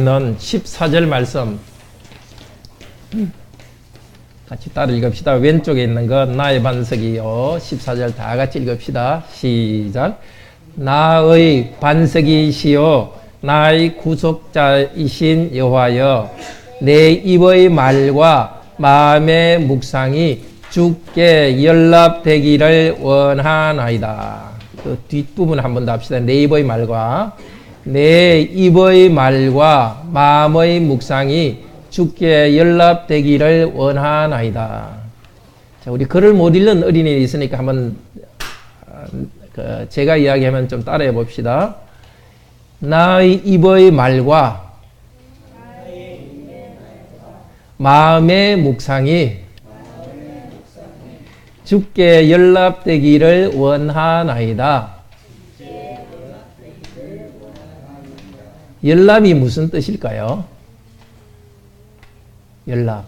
있는 14절 말씀 같이 따라 읽읍시다. 왼쪽에 있는 거 나의 반석이요. 14절 다 같이 읽읍시다. 시작. 나의 반석이시요 나의 구속자이신 여호와여, 내 입의 말과 마음의 묵상이 주께 연락되기를 원하나이다. 그 뒷부분 한번 더 합시다. 내 입의 말과 마음의 묵상이 주께 연락되기를 원하나이다. 자, 우리 글을 못 읽는 어린이 있으니까 한번 제가 이야기하면 좀 따라해 봅시다. 나의 입의 말과 마음의 묵상이 주께 연락되기를 원하나이다. 연락이 무슨 뜻일까요? 연락.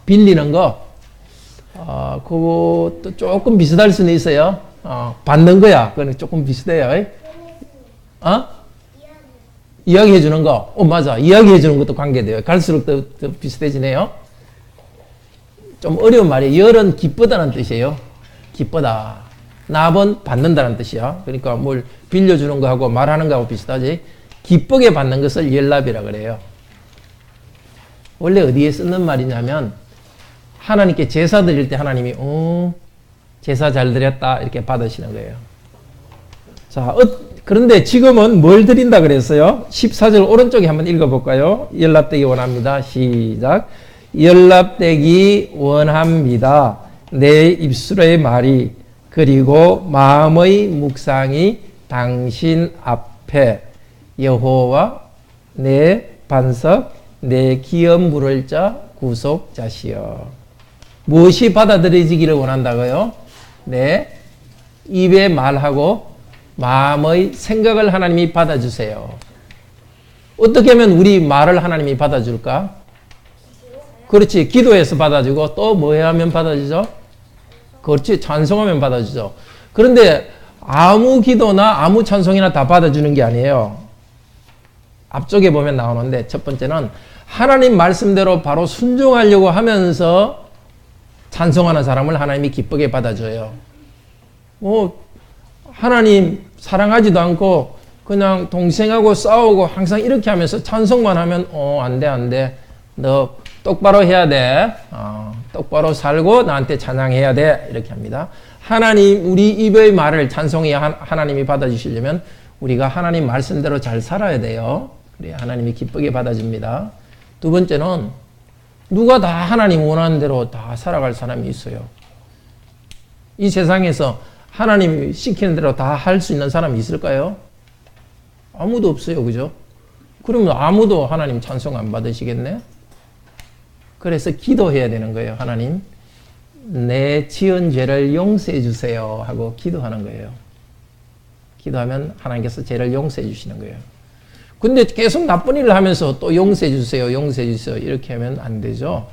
빌리는 거. 그것도 조금 비슷할 수는 있어요. 받는 거야. 그건 조금 비슷해요. 이야기해 주는 거. 맞아. 이야기해 주는 것도 관계돼요. 갈수록 더 비슷해지네요. 좀 어려운 말이에요. 열은 기쁘다는 뜻이에요. 기쁘다. 납은 받는다는 뜻이야. 그러니까 뭘 빌려주는 거하고 말하는 거하고 비슷하지. 기쁘게 받는 것을 열납이라 그래요. 원래 어디에 쓰는 말이냐면 하나님께 제사 드릴 때 하나님이 제사 잘 드렸다 이렇게 받으시는 거예요. 자, 그런데 지금은 뭘 드린다 그랬어요? 14절 오른쪽에 한번 읽어볼까요? 연락되기 원합니다. 시작. 연락되기 원합니다. 내 입술의 말이 그리고 마음의 묵상이 당신 앞에 여호와 내 반석 내 기업 물을 자 구속자시여. 무엇이 받아들여지기를 원한다고요? 내 입의 말하고 마음의 생각을 하나님이 받아주세요. 어떻게 하면 우리 말을 하나님이 받아줄까? 그렇지. 기도해서 받아주고 또 뭐 해야 하면 받아주죠? 그렇지. 찬송하면 받아주죠. 그런데 아무 기도나 아무 찬송이나 다 받아주는 게 아니에요. 앞쪽에 보면 나오는데 첫 번째는 하나님 말씀대로 바로 순종하려고 하면서 찬송하는 사람을 하나님이 기쁘게 받아줘요. 하나님 사랑하지도 않고 그냥 동생하고 싸우고 항상 이렇게 하면서 찬송만 하면 안 돼. 너 똑바로 해야 돼. 똑바로 살고 나한테 찬양해야 돼. 이렇게 합니다. 하나님 우리 입의 말을 찬송해야 하나님이 받아주시려면 우리가 하나님 말씀대로 잘 살아야 돼요. 그래야 하나님이 기쁘게 받아줍니다. 두 번째는 누가 다 하나님 원하는 대로 다 살아갈 사람이 있어요. 이 세상에서 하나님이 시키는 대로 다 할 수 있는 사람이 있을까요? 아무도 없어요. 그죠? 그러면 아무도 하나님 찬송 안 받으시겠네? 그래서 기도해야 되는 거예요. 하나님 내 지은 죄를 용서해 주세요 하고 기도하는 거예요. 기도하면 하나님께서 죄를 용서해 주시는 거예요. 근데 계속 나쁜 일을 하면서 또 용서해 주세요 이렇게 하면 안 되죠.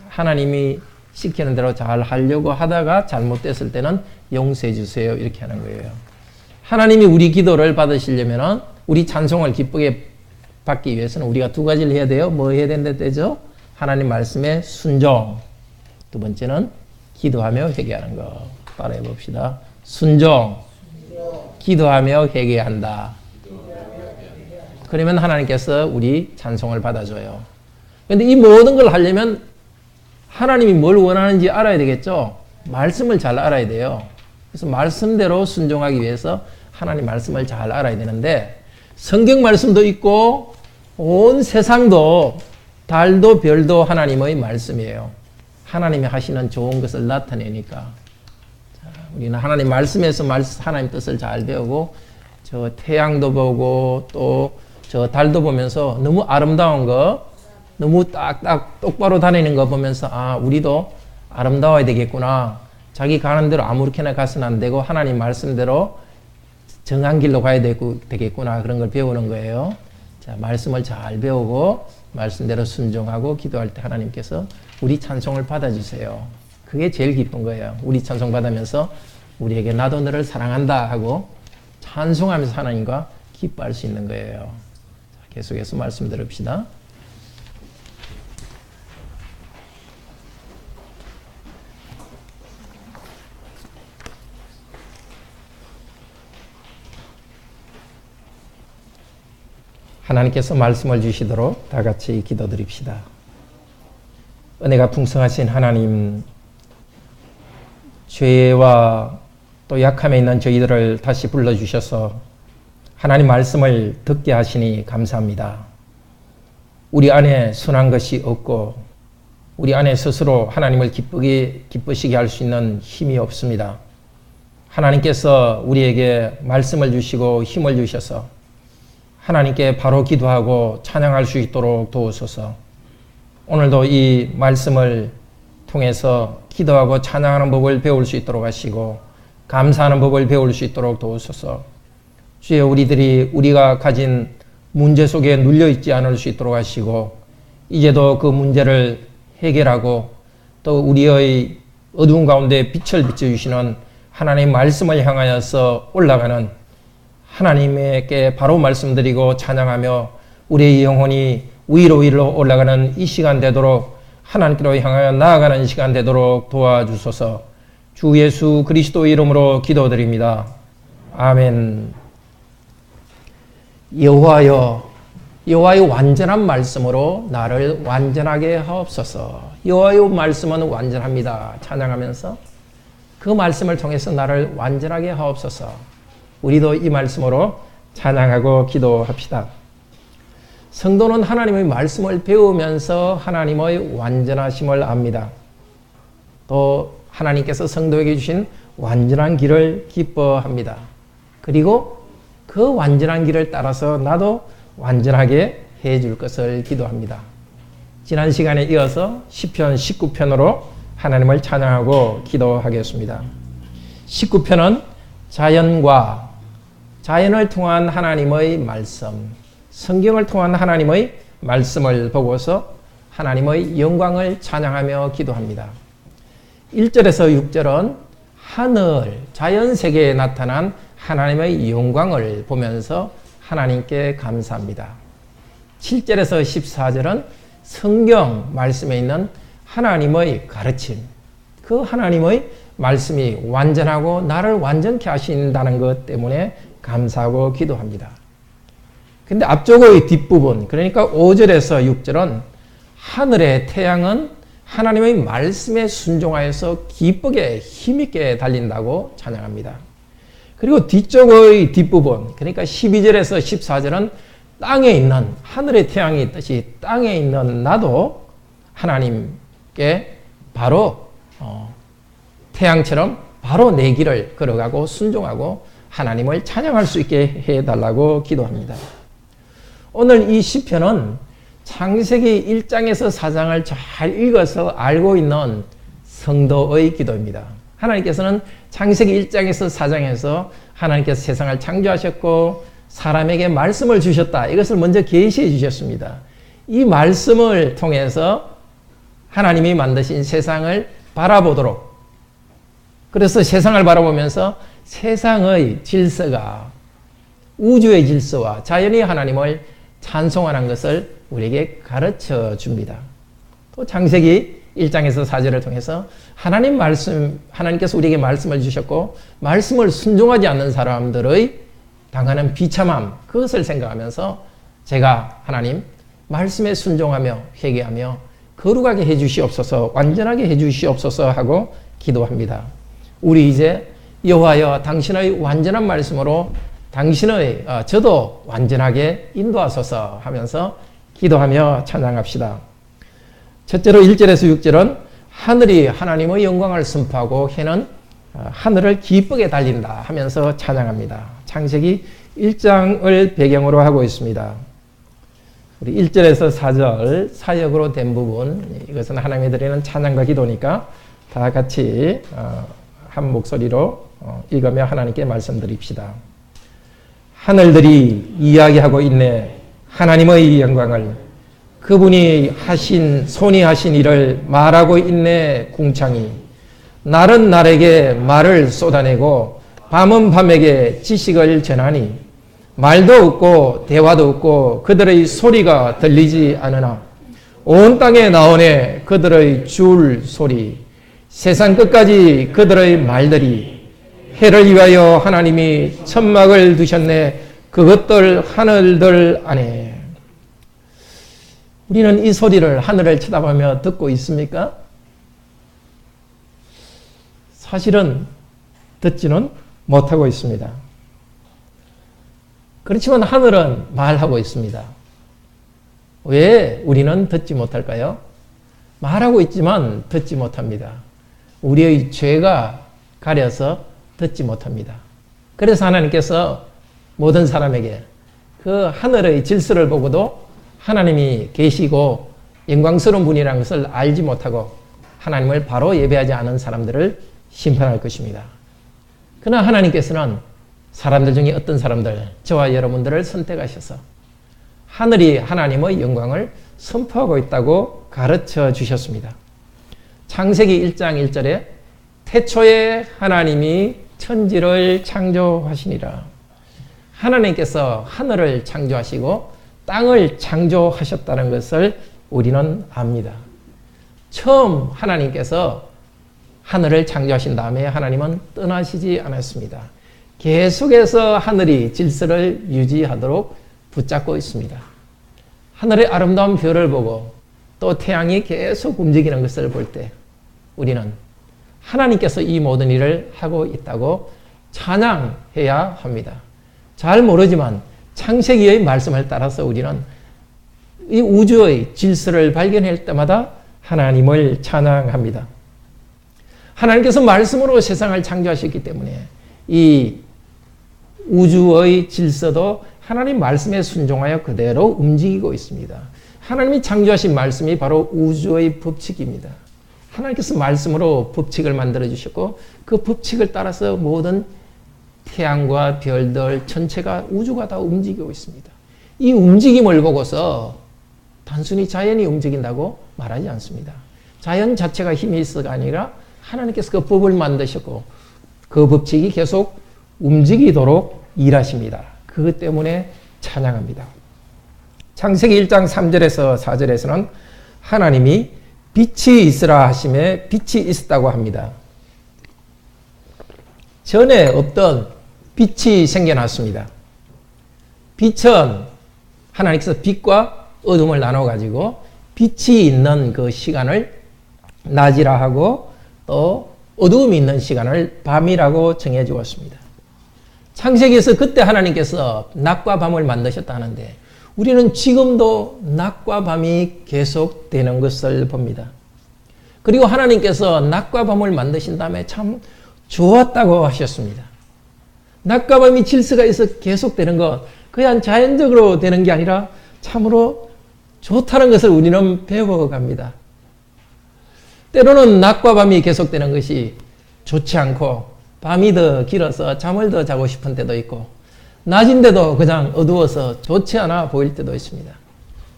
하나님이 시키는 대로 잘 하려고 하다가 잘못됐을 때는 용서해 주세요 이렇게 하는 거예요. 하나님이 우리 기도를 받으시려면 우리 찬송을 기쁘게 받기 위해서는 우리가 두 가지를 해야 돼요. 뭐 해야 된다죠? 하나님 말씀에 순종. 두 번째는 기도하며 회개하는 거. 따라해 봅시다. 순종. 기도하며 회개한다. 그러면 하나님께서 우리 찬송을 받아줘요. 그런데 이 모든 걸 하려면 하나님이 뭘 원하는지 알아야 되겠죠? 말씀을 잘 알아야 돼요. 그래서 말씀대로 순종하기 위해서 하나님 말씀을 잘 알아야 되는데 성경 말씀도 있고 온 세상도 달도 별도 하나님의 말씀이에요. 하나님이 하시는 좋은 것을 나타내니까. 우리는 하나님 말씀에서 하나님 뜻을 잘 배우고 저 태양도 보고 또 저 달도 보면서 너무 아름다운 거, 너무 딱딱 똑바로 다니는 거 보면서 우리도 아름다워야 되겠구나. 자기 가는 대로 아무렇게나 가서는 안 되고 하나님 말씀대로 정한 길로 가야 되겠구나. 그런 걸 배우는 거예요. 자, 말씀을 잘 배우고 말씀대로 순종하고 기도할 때 하나님께서 우리 찬송을 받아주세요. 그게 제일 기쁜 거예요. 우리 찬송 받으면서 우리에게 나도 너를 사랑한다 하고 찬송하면서 하나님과 기뻐할 수 있는 거예요. 자, 계속해서 말씀 들읍시다. 하나님께서 말씀을 주시도록 다 같이 기도드립시다. 은혜가 풍성하신 하나님, 죄와 또 약함에 있는 저희들을 다시 불러주셔서 하나님 말씀을 듣게 하시니 감사합니다. 우리 안에 선한 것이 없고 우리 안에 스스로 하나님을 기쁘시게 할 수 있는 힘이 없습니다. 하나님께서 우리에게 말씀을 주시고 힘을 주셔서 하나님께 바로 기도하고 찬양할 수 있도록 도우소서. 오늘도 이 말씀을 통해서 기도하고 찬양하는 법을 배울 수 있도록 하시고 감사하는 법을 배울 수 있도록 도우소서. 주여, 우리가 가진 문제 속에 눌려있지 않을 수 있도록 하시고 이제도 그 문제를 해결하고 또 우리의 어두운 가운데 빛을 비춰주시는 하나님의 말씀을 향하여서 올라가는 하나님께 바로 말씀드리고 찬양하며 우리의 영혼이 위로 올라가는 이 시간 되도록 하나님께로 향하여 나아가는 시간 되도록 도와주소서. 주 예수 그리스도의 이름으로 기도드립니다. 아멘. 여호와여, 여호와의 완전한 말씀으로 나를 완전하게 하옵소서. 여호와의 말씀은 완전합니다. 찬양하면서 그 말씀을 통해서 나를 완전하게 하옵소서. 우리도 이 말씀으로 찬양하고 기도합시다. 성도는 하나님의 말씀을 배우면서 하나님의 완전하심을 압니다. 또 하나님께서 성도에게 주신 완전한 길을 기뻐합니다. 그리고 그 완전한 길을 따라서 나도 완전하게 해줄 것을 기도합니다. 지난 시간에 이어서 시편 19편으로 하나님을 찬양하고 기도하겠습니다. 19편은 자연을 통한 하나님의 말씀, 성경을 통한 하나님의 말씀을 보고서 하나님의 영광을 찬양하며 기도합니다. 1절에서 6절은 하늘, 자연세계에 나타난 하나님의 영광을 보면서 하나님께 감사합니다. 7절에서 14절은 성경 말씀에 있는 하나님의 가르침, 그 하나님의 말씀이 완전하고 나를 완전케 하신다는 것 때문에 감사하고 기도합니다. 근데 앞쪽의 뒷부분, 그러니까 5절에서 6절은 하늘의 태양은 하나님의 말씀에 순종하여서 기쁘게 힘있게 달린다고 찬양합니다. 그리고 뒤쪽의 뒷부분, 그러니까 12절에서 14절은 땅에 있는, 하늘의 태양이 있듯이 땅에 있는 나도 하나님께 바로 태양처럼 바로 내 길을 걸어가고 순종하고 하나님을 찬양할 수 있게 해달라고 기도합니다. 오늘 이 시편은 창세기 1장에서 4장을 잘 읽어서 알고 있는 성도의 기도입니다. 하나님께서는 창세기 1장에서 4장에서 하나님께서 세상을 창조하셨고 사람에게 말씀을 주셨다. 이것을 먼저 계시해 주셨습니다. 이 말씀을 통해서 하나님이 만드신 세상을 바라보도록, 그래서 세상을 바라보면서 세상의 질서가, 우주의 질서와 자연이 하나님을 찬송하는 것을 우리에게 가르쳐 줍니다. 또 창세기 1장에서 4절을 통해서 하나님께서 우리에게 말씀을 주셨고 말씀을 순종하지 않는 사람들의 당하는 비참함, 그것을 생각하면서 제가 하나님 말씀에 순종하며 회개하며 거룩하게 해주시옵소서, 완전하게 해주시옵소서 하고 기도합니다. 우리 이제 여호와여, 당신의 완전한 말씀으로 저도 완전하게 인도하소서 하면서 기도하며 찬양합시다. 첫째로 1절에서 6절은 하늘이 하나님의 영광을 선포하고 해는 하늘을 기쁘게 달린다 하면서 찬양합니다. 창세기 1장을 배경으로 하고 있습니다. 우리 1절에서 4절 사역으로 된 부분, 이것은 하나님에 드리는 찬양과 기도니까 다 같이 한 목소리로 읽으며 하나님께 말씀드립시다. 하늘들이 이야기하고 있네. 하나님의 영광을, 그분이 손이 하신 일을 말하고 있네. 궁창이 날은 날에게 말을 쏟아내고 밤은 밤에게 지식을 전하니 말도 없고 대화도 없고 그들의 소리가 들리지 않으나 온 땅에 나오네 그들의 줄 소리 세상 끝까지 그들의 말들이 해를 위하여 하나님이 천막을 두셨네 그것들 하늘들 안에. 우리는 이 소리를 하늘을 쳐다보며 듣고 있습니까? 사실은 듣지는 못하고 있습니다. 그렇지만 하늘은 말하고 있습니다. 왜 우리는 듣지 못할까요? 말하고 있지만 듣지 못합니다. 우리의 죄가 가려서 듣지 못합니다. 그래서 하나님께서 모든 사람에게 그 하늘의 질서를 보고도 하나님이 계시고 영광스러운 분이라는 것을 알지 못하고 하나님을 바로 예배하지 않은 사람들을 심판할 것입니다. 그러나 하나님께서는 사람들 중에 어떤 사람들, 저와 여러분들을 선택하셔서 하늘이 하나님의 영광을 선포하고 있다고 가르쳐 주셨습니다. 창세기 1장 1절에 태초에 하나님이 천지를 창조하시니라. 하나님께서 하늘을 창조하시고 땅을 창조하셨다는 것을 우리는 압니다. 처음 하나님께서 하늘을 창조하신 다음에 하나님은 떠나시지 않았습니다. 계속해서 하늘이 질서를 유지하도록 붙잡고 있습니다. 하늘의 아름다운 별을 보고 또 태양이 계속 움직이는 것을 볼 때 우리는 하나님께서 이 모든 일을 하고 있다고 찬양해야 합니다. 잘 모르지만 창세기의 말씀을 따라서 우리는 이 우주의 질서를 발견할 때마다 하나님을 찬양합니다. 하나님께서 말씀으로 세상을 창조하셨기 때문에 이 우주의 질서도 하나님 말씀에 순종하여 그대로 움직이고 있습니다. 하나님이 창조하신 말씀이 바로 우주의 법칙입니다. 하나님께서 말씀으로 법칙을 만들어 주셨고 그 법칙을 따라서 모든 태양과 별들 전체가 우주가 다 움직이고 있습니다. 이 움직임을 보고서 단순히 자연이 움직인다고 말하지 않습니다. 자연 자체가 힘이 있어가 아니라 하나님께서 그 법을 만드셨고 그 법칙이 계속 움직이도록 일하십니다. 그것 때문에 찬양합니다. 창세기 1장 3절에서 4절에서는 하나님이 빛이 있으라 하심에 빛이 있었다고 합니다. 전에 없던 빛이 생겨났습니다. 빛은 하나님께서 빛과 어둠을 나눠가지고 빛이 있는 그 시간을 낮이라 하고 또 어두움이 있는 시간을 밤이라고 정해 주었습니다. 창세기에서 그때 하나님께서 낮과 밤을 만드셨다 하는데 우리는 지금도 낮과 밤이 계속되는 것을 봅니다. 그리고 하나님께서 낮과 밤을 만드신 다음에 참 좋았다고 하셨습니다. 낮과 밤이 질서가 있어 계속되는 것, 그냥 자연적으로 되는 게 아니라 참으로 좋다는 것을 우리는 배워갑니다. 때로는 낮과 밤이 계속되는 것이 좋지 않고 밤이 더 길어서 잠을 더 자고 싶은 때도 있고 낮인데도 그냥 어두워서 좋지 않아 보일 때도 있습니다.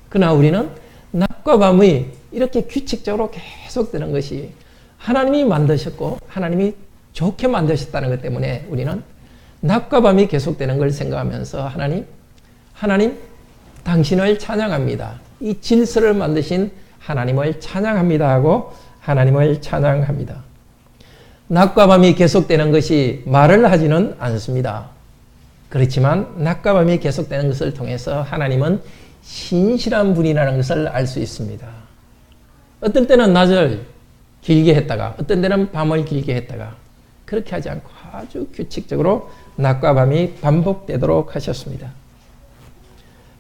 그러나 우리는 낮과 밤이 이렇게 규칙적으로 계속되는 것이 하나님이 만드셨고 하나님이 좋게 만드셨다는 것 때문에 우리는 낮과 밤이 계속되는 걸 생각하면서 하나님 당신을 찬양합니다. 이 질서를 만드신 하나님을 찬양합니다 하고 하나님을 찬양합니다. 낮과 밤이 계속되는 것이 말을 하지는 않습니다. 그렇지만 낮과 밤이 계속되는 것을 통해서 하나님은 신실한 분이라는 것을 알 수 있습니다. 어떤 때는 낮을 길게 했다가 어떤 때는 밤을 길게 했다가 그렇게 하지 않고 아주 규칙적으로 낮과 밤이 반복되도록 하셨습니다.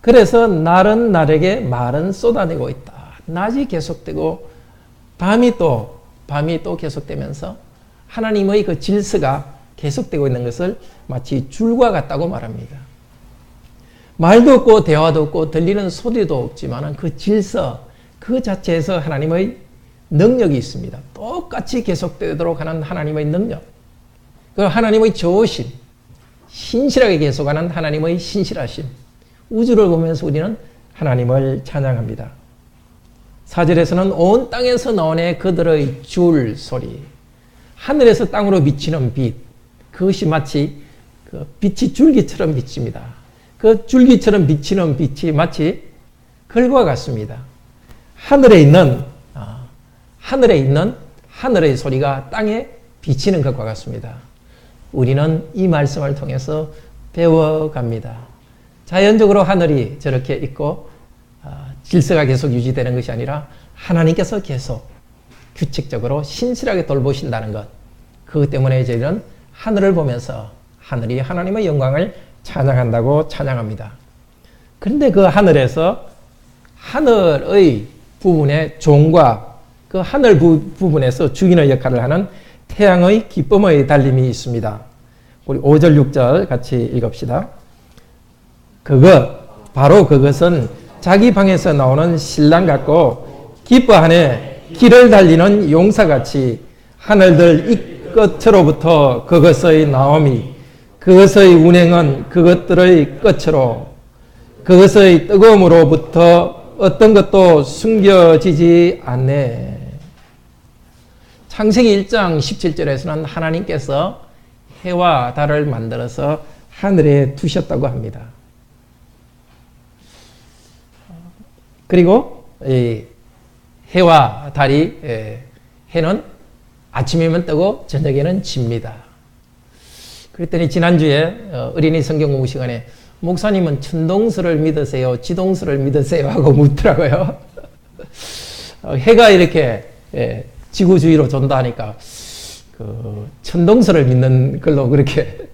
그래서 날은 날에게 말은 쏟아내고 있다. 낮이 계속되고 밤이 또 계속되면서 하나님의 그 질서가 계속되고 있는 것을 마치 줄과 같다고 말합니다. 말도 없고 대화도 없고 들리는 소리도 없지만 그 질서 그 자체에서 하나님의 능력이 있습니다. 똑같이 계속되도록 하는 하나님의 능력, 그 하나님의 좋으심, 신실하게 계속하는 하나님의 신실하심, 우주를 보면서 우리는 하나님을 찬양합니다. 4절에서는 온 땅에서 나오네 그들의 줄 소리, 하늘에서 땅으로 비치는 빛, 그것이 마치 그 빛이 줄기처럼 비칩니다. 그 줄기처럼 비치는 빛이 마치 글과 같습니다. 하늘에 있는 하늘의 소리가 땅에 비치는 것과 같습니다. 우리는 이 말씀을 통해서 배워갑니다. 자연적으로 하늘이 저렇게 있고 질서가 계속 유지되는 것이 아니라 하나님께서 계속 규칙적으로 신실하게 돌보신다는 것. 그것 때문에 저희는 하늘을 보면서 하늘이 하나님의 영광을 찬양한다고 찬양합니다. 그런데 그 하늘에서 하늘의 부분의 종과 그 하늘 부분에서 주인의 역할을 하는 태양의 기쁨의 달림이 있습니다. 우리 5절 6절 같이 읽읍시다. 바로 그것은 자기 방에서 나오는 신랑 같고 기뻐하네 길을 달리는 용사같이 하늘들 이 끝으로부터 그것의 나옴이 그것의 운행은 그것들의 끝으로 그것의 뜨거움으로부터 어떤 것도 숨겨지지 않네. 창세기 1장 17절에서는 하나님께서 해와 달을 만들어서 하늘에 두셨다고 합니다. 그리고 해와 달이 해는 아침이면 뜨고 저녁에는 집니다. 그랬더니 지난주에 어린이 성경 공부 시간에 목사님은 천동설을 믿으세요? 지동설을 믿으세요? 하고 묻더라고요. 해가 이렇게 지구 주위로 돈다 하니까 그 천동설을 믿는 걸로 그렇게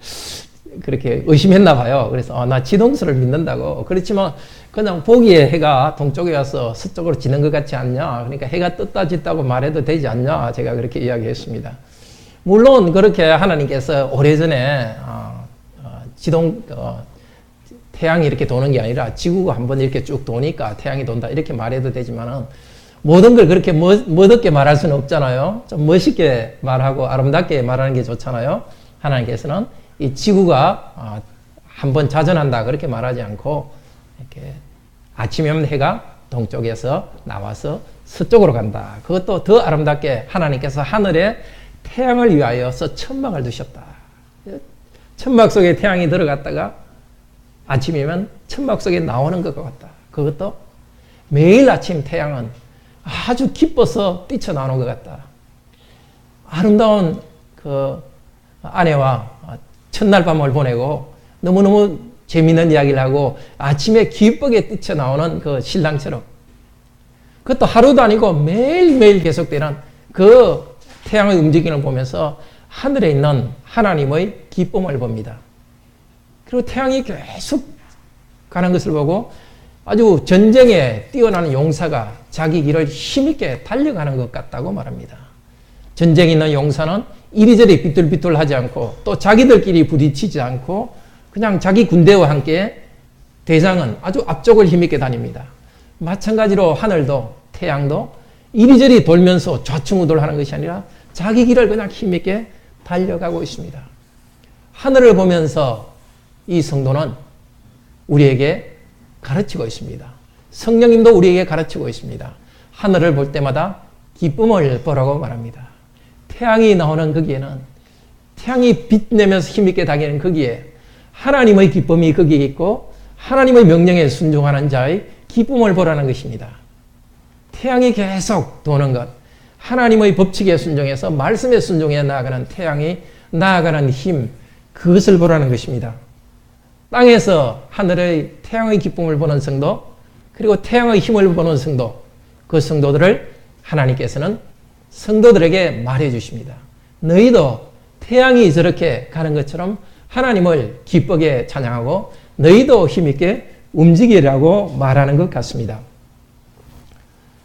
의심했나 봐요. 그래서 나 지동설을 믿는다고. 그렇지만 그냥 보기에 해가 동쪽에 와서 서쪽으로 지는 것 같지 않냐. 그러니까 해가 떴다 짓다고 말해도 되지 않냐. 제가 그렇게 이야기했습니다. 물론 그렇게 하나님께서 오래전에 태양이 이렇게 도는 게 아니라 지구가 한번 이렇게 쭉 도니까 태양이 돈다 이렇게 말해도 되지만은 모든 걸 그렇게 멋없게 말할 수는 없잖아요. 좀 멋있게 말하고 아름답게 말하는 게 좋잖아요. 하나님께서는 이 지구가 한번 자전한다 그렇게 말하지 않고 이렇게 아침이면 해가 동쪽에서 나와서 서쪽으로 간다. 그것도 더 아름답게 하나님께서 하늘에 태양을 위하여서 천막을 두셨다. 천막 속에 태양이 들어갔다가 아침이면 천막 속에 나오는 것과 같다. 그것도 매일 아침 태양은 아주 기뻐서 뛰쳐나오는 것 같다. 아름다운 그 아내와 첫날 밤을 보내고 너무너무 재미있는 이야기를 하고 아침에 기쁘게 뛰쳐나오는 그 신랑처럼 그것도 하루도 아니고 매일매일 계속되는 그 태양의 움직임을 보면서 하늘에 있는 하나님의 기쁨을 봅니다. 그리고 태양이 계속 가는 것을 보고 아주 전쟁에 뛰어나는 용사가 자기 길을 힘있게 달려가는 것 같다고 말합니다. 전쟁에 있는 용사는 이리저리 삐뚤삐뚤하지 않고 또 자기들끼리 부딪히지 않고 그냥 자기 군대와 함께 대장은 아주 앞쪽을 힘있게 다닙니다. 마찬가지로 하늘도 태양도 이리저리 돌면서 좌충우돌하는 것이 아니라 자기 길을 그냥 힘있게 달려가고 있습니다. 하늘을 보면서 이 성도는 우리에게 가르치고 있습니다. 성령님도 우리에게 가르치고 있습니다. 하늘을 볼 때마다 기쁨을 보라고 말합니다. 태양이 나오는 거기에는 태양이 빛내면서 힘있게 다니는 거기에 하나님의 기쁨이 거기에 있고 하나님의 명령에 순종하는 자의 기쁨을 보라는 것입니다. 태양이 계속 도는 것, 하나님의 법칙에 순종해서 말씀에 순종해 나아가는 태양이 나아가는 힘, 그것을 보라는 것입니다. 땅에서 하늘의 태양의 기쁨을 보는 성도, 그리고 태양의 힘을 보는 성도, 그 성도들을 하나님께서는 성도들에게 말해 주십니다. 너희도 태양이 저렇게 가는 것처럼 하나님을 기쁘게 찬양하고 너희도 힘있게 움직이라고 말하는 것 같습니다.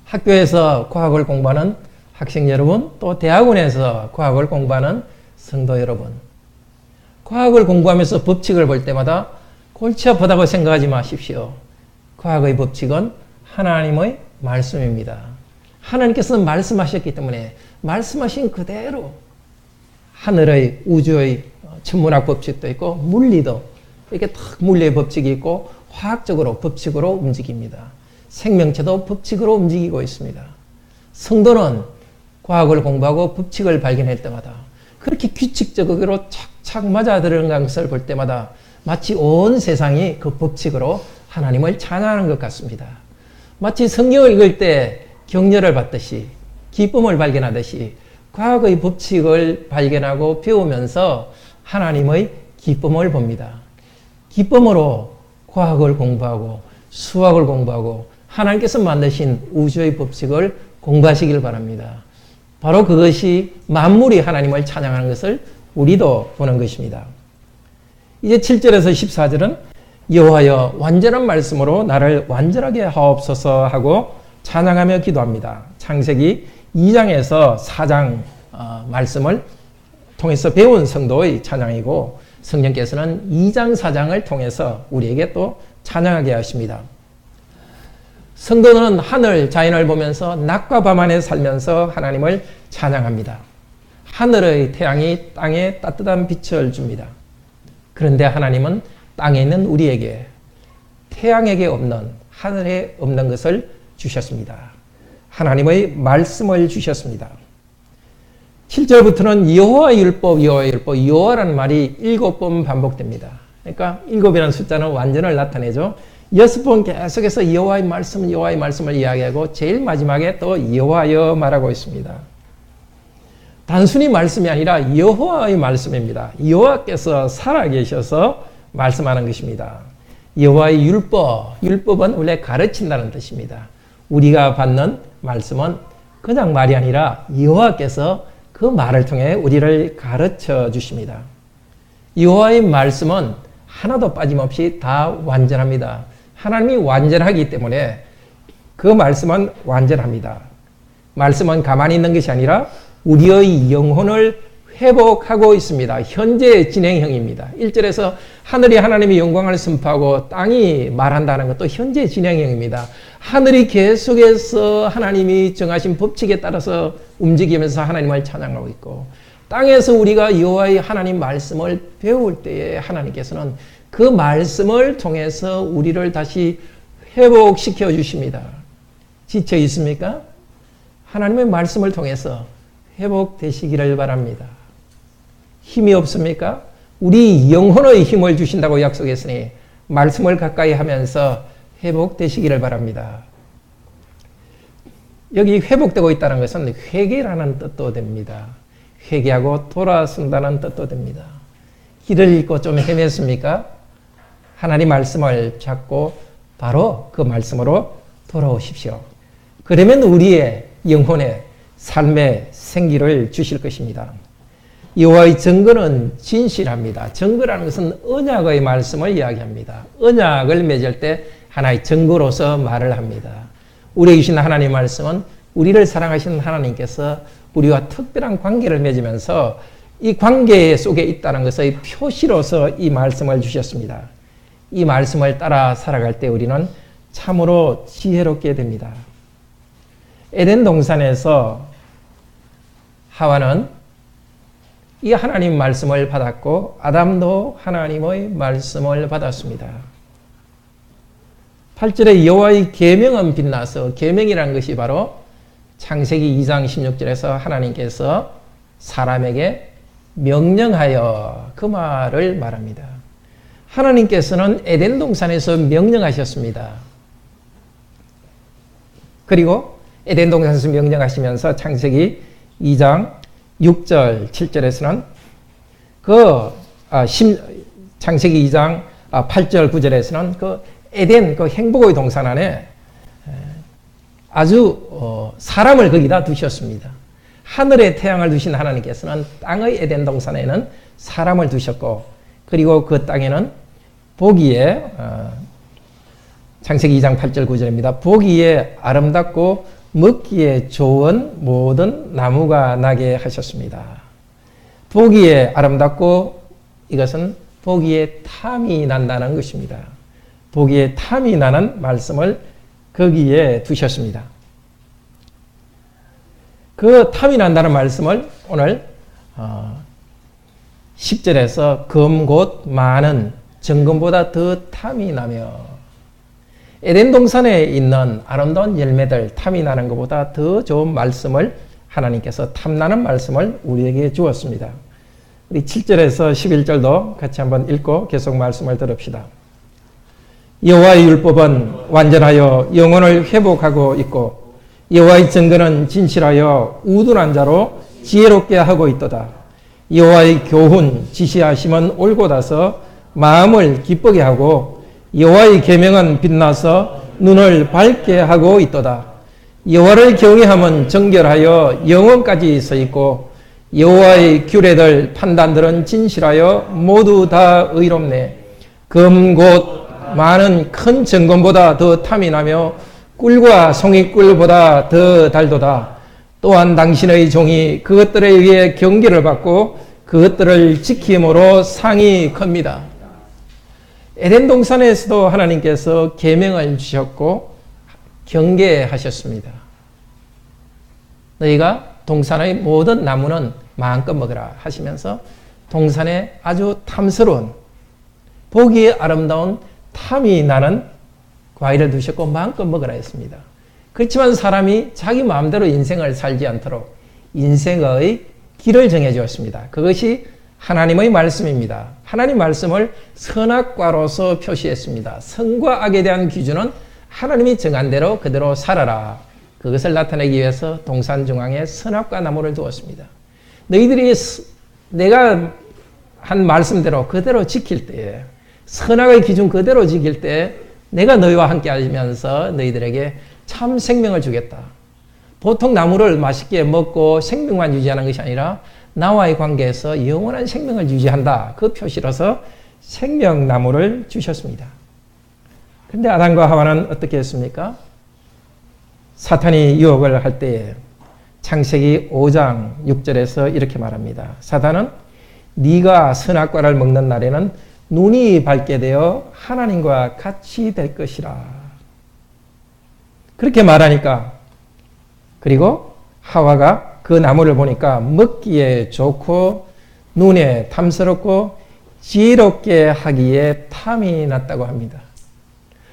학교에서 과학을 공부하는 학생 여러분, 또 대학원에서 과학을 공부하는 성도 여러분, 과학을 공부하면서 법칙을 볼 때마다 골치 아프다고 생각하지 마십시오. 과학의 법칙은 하나님의 말씀입니다. 하나님께서 말씀하셨기 때문에 말씀하신 그대로 하늘의 우주의 천문학 법칙도 있고 물리도 이렇게 딱 물리의 법칙이 있고 화학적으로 법칙으로 움직입니다. 생명체도 법칙으로 움직이고 있습니다. 성도는 과학을 공부하고 법칙을 발견할 때마다 그렇게 규칙적으로 착착 맞아 들어간 것을 볼 때마다 마치 온 세상이 그 법칙으로 하나님을 찬양하는 것 같습니다. 마치 성경을 읽을 때 격려를 받듯이, 기쁨을 발견하듯이 과거의 법칙을 발견하고 배우면서 하나님의 기쁨을 봅니다. 기쁨으로 과학을 공부하고 수학을 공부하고 하나님께서 만드신 우주의 법칙을 공부하시길 바랍니다. 바로 그것이 만물이 하나님을 찬양하는 것을 우리도 보는 것입니다. 이제 7절에서 14절은 여호와여 완전한 말씀으로 나를 완전하게 하옵소서 하고 찬양하며 기도합니다. 창세기 2장에서 4장 말씀을 통해서 배운 성도의 찬양이고 성령께서는 2장 4장을 통해서 우리에게 또 찬양하게 하십니다. 성도는 하늘 자연을 보면서 낮과 밤 안에 살면서 하나님을 찬양합니다. 하늘의 태양이 땅에 따뜻한 빛을 줍니다. 그런데 하나님은 땅에 있는 우리에게 태양에게 없는, 하늘에 없는 것을 주셨습니다. 하나님의 말씀을 주셨습니다. 7절부터는 여호와의 율법, 여호와의 율법, 여호와라는 말이 7번 반복됩니다. 그러니까 7이라는 숫자는 완전을 나타내죠. 6번 계속해서 여호와의 말씀, 여호와의 말씀을 이야기하고 제일 마지막에 또 여호와여 말하고 있습니다. 단순히 말씀이 아니라 여호와의 말씀입니다. 여호와께서 살아계셔서 말씀하는 것입니다. 여호와의 율법, 율법은 원래 가르친다는 뜻입니다. 우리가 받는 말씀은 그냥 말이 아니라 여호와께서 그 말을 통해 우리를 가르쳐 주십니다. 여호와의 말씀은 하나도 빠짐없이 다 완전합니다. 하나님이 완전하기 때문에 그 말씀은 완전합니다. 말씀은 가만히 있는 것이 아니라 우리의 영혼을 회복하고 있습니다. 현재 진행형입니다. 1절에서 하늘이 하나님의 영광을 선포하고 땅이 말한다는 것도 현재 진행형입니다. 하늘이 계속해서 하나님이 정하신 법칙에 따라서 움직이면서 하나님을 찬양하고 있고 땅에서 우리가 여호와의 하나님 말씀을 배울 때에 하나님께서는 그 말씀을 통해서 우리를 다시 회복시켜 주십니다. 지쳐 있습니까? 하나님의 말씀을 통해서 회복되시기를 바랍니다. 힘이 없습니까? 우리 영혼의 힘을 주신다고 약속했으니 말씀을 가까이 하면서 회복되시기를 바랍니다. 여기 회복되고 있다는 것은 회개라는 뜻도 됩니다. 회개하고 돌아선다는 뜻도 됩니다. 길을 잃고 좀 헤맸습니까? 하나님 말씀을 잡고 바로 그 말씀으로 돌아오십시오. 그러면 우리의 영혼의 삶의 생기를 주실 것입니다. 여호와의 증거는 진실합니다. 증거라는 것은 언약의 말씀을 이야기합니다. 언약을 맺을 때 하나의 증거로서 말을 합니다. 우리에게 주신 하나님의 말씀은 우리를 사랑하시는 하나님께서 우리와 특별한 관계를 맺으면서 이 관계 속에 있다는 것의 표시로서 이 말씀을 주셨습니다. 이 말씀을 따라 살아갈 때 우리는 참으로 지혜롭게 됩니다. 에덴 동산에서 하와는 이 하나님 말씀을 받았고 아담도 하나님의 말씀을 받았습니다. 8절에 여호와의 계명은 빛나서, 계명이라는 것이 바로 창세기 2장 16절에서 하나님께서 사람에게 명령하여 그 말을 말합니다. 하나님께서는 에덴 동산에서 명령하셨습니다. 그리고 에덴 동산에서 명령하시면서 창세기 2장 6절, 7절에서는 창세기 2장 8절, 9절에서는 그 에덴 그 행복의 동산 안에 아주 사람을 거기다 두셨습니다. 하늘에 태양을 두신 하나님께서는 땅의 에덴 동산에는 사람을 두셨고, 그리고 그 땅에는 보기에 창세기 2장 8절 9절입니다. 보기에 아름답고 먹기에 좋은 모든 나무가 나게 하셨습니다. 보기에 아름답고, 이것은 보기에 탐이 난다는 것입니다. 보기에 탐이 나는 말씀을 거기에 두셨습니다. 그 탐이 난다는 말씀을 오늘 10절에서 검 곧 많은 정금보다 더 탐이 나며, 에덴 동산에 있는 아름다운 열매들, 탐이 나는 것보다 더 좋은 말씀을 하나님께서 탐나는 말씀을 우리에게 주었습니다. 우리 7절에서 11절도 같이 한번 읽고 계속 말씀을 들읍시다. 여호와의 율법은 완전하여 영혼을 회복하고 있고 여호와의 증거는 진실하여 우둔한 자로 지혜롭게 하고 있도다. 여호와의 교훈 지시하심은 옳고다서 마음을 기쁘게 하고 여호와의 계명은 빛나서 눈을 밝게 하고 있도다. 여호와를 경외함은 정결하여 영원까지 서 있고 여호와의 규례들 판단들은 진실하여 모두 다 의롭네. 금 곧 많은 큰 정금보다 더 탐이 나며 꿀과 송이꿀보다 더 달도다. 또한 당신의 종이 그것들에 의해 경계를 받고 그것들을 지킴으로 상이 큽니다. 에덴 동산에서도 하나님께서 계명을 주셨고 경계하셨습니다. 너희가 동산의 모든 나무는 마음껏 먹으라 하시면서 동산에 아주 탐스러운 보기에 아름다운 탐이 나는 과일을 두셨고 마음껏 먹으라 했습니다. 그렇지만 사람이 자기 마음대로 인생을 살지 않도록 인생의 길을 정해 주었습니다. 그것이 하나님의 말씀입니다. 하나님 말씀을 선악과로서 표시했습니다. 선과 악에 대한 기준은 하나님이 정한 대로 그대로 살아라. 그것을 나타내기 위해서 동산 중앙에 선악과 나무를 두었습니다. 너희들이 내가 한 말씀대로 그대로 지킬 때에 선악의 기준 그대로 지킬 때 내가 너희와 함께 하면서 너희들에게 참 생명을 주겠다. 보통 나무를 맛있게 먹고 생명만 유지하는 것이 아니라 나와의 관계에서 영원한 생명을 유지한다. 그 표시로서 생명나무를 주셨습니다. 그런데 아담과 하와는 어떻게 했습니까? 사탄이 유혹을 할 때에 창세기 5장 6절에서 이렇게 말합니다. 사탄은 네가 선악과를 먹는 날에는 눈이 밝게 되어 하나님과 같이 될 것이라. 그렇게 말하니까 그리고 하와가 그 나무를 보니까 먹기에 좋고 눈에 탐스럽고 지혜롭게 하기에 탐이 났다고 합니다.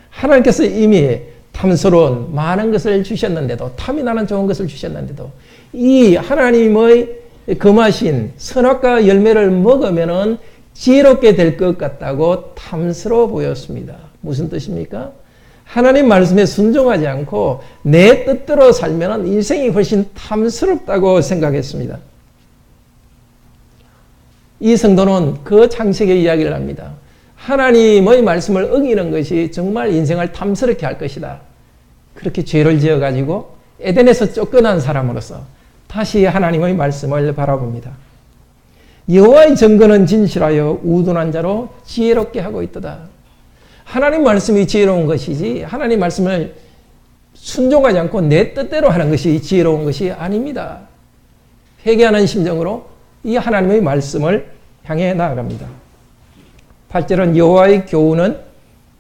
하나님께서 이미 탐스러운 많은 것을 주셨는데도 탐이 나는 좋은 것을 주셨는데도 이 하나님의 금하신 선악과 열매를 먹으면은 지혜롭게 될 것 같다고 탐스러워 보였습니다. 무슨 뜻입니까? 하나님 말씀에 순종하지 않고 내 뜻대로 살면 인생이 훨씬 탐스럽다고 생각했습니다. 이 성도는 그 창세기의 이야기를 합니다. 하나님의 말씀을 어기는 것이 정말 인생을 탐스럽게 할 것이다. 그렇게 죄를 지어가지고 에덴에서 쫓겨난 사람으로서 다시 하나님의 말씀을 바라봅니다. 여호와의 증거는 진실하여 우둔한 자로 지혜롭게 하고 있도다. 하나님 말씀이 지혜로운 것이지 하나님 말씀을 순종하지 않고 내 뜻대로 하는 것이 지혜로운 것이 아닙니다. 회개하는 심정으로 이 하나님의 말씀을 향해 나아갑니다. 8절은 여호와의 교훈은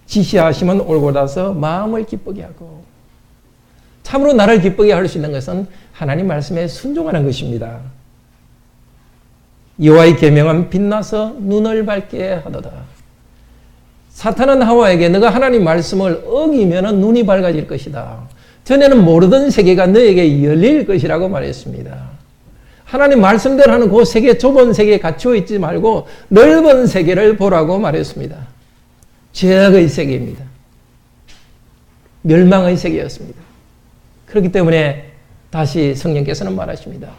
지시하시면 옳고다서 마음을 기쁘게 하고 참으로 나를 기쁘게 할 수 있는 것은 하나님 말씀에 순종하는 것입니다. 여호와의 계명은 빛나서 눈을 밝게 하도다. 사탄은 하와에게 너가 하나님 말씀을 어기면 눈이 밝아질 것이다. 전에는 모르던 세계가 너에게 열릴 것이라고 말했습니다. 하나님 말씀대로 하는 그 세계, 좁은 세계에 갇혀 있지 말고 넓은 세계를 보라고 말했습니다. 죄악의 세계입니다. 멸망의 세계였습니다. 그렇기 때문에 다시 성령께서는 말하십니다.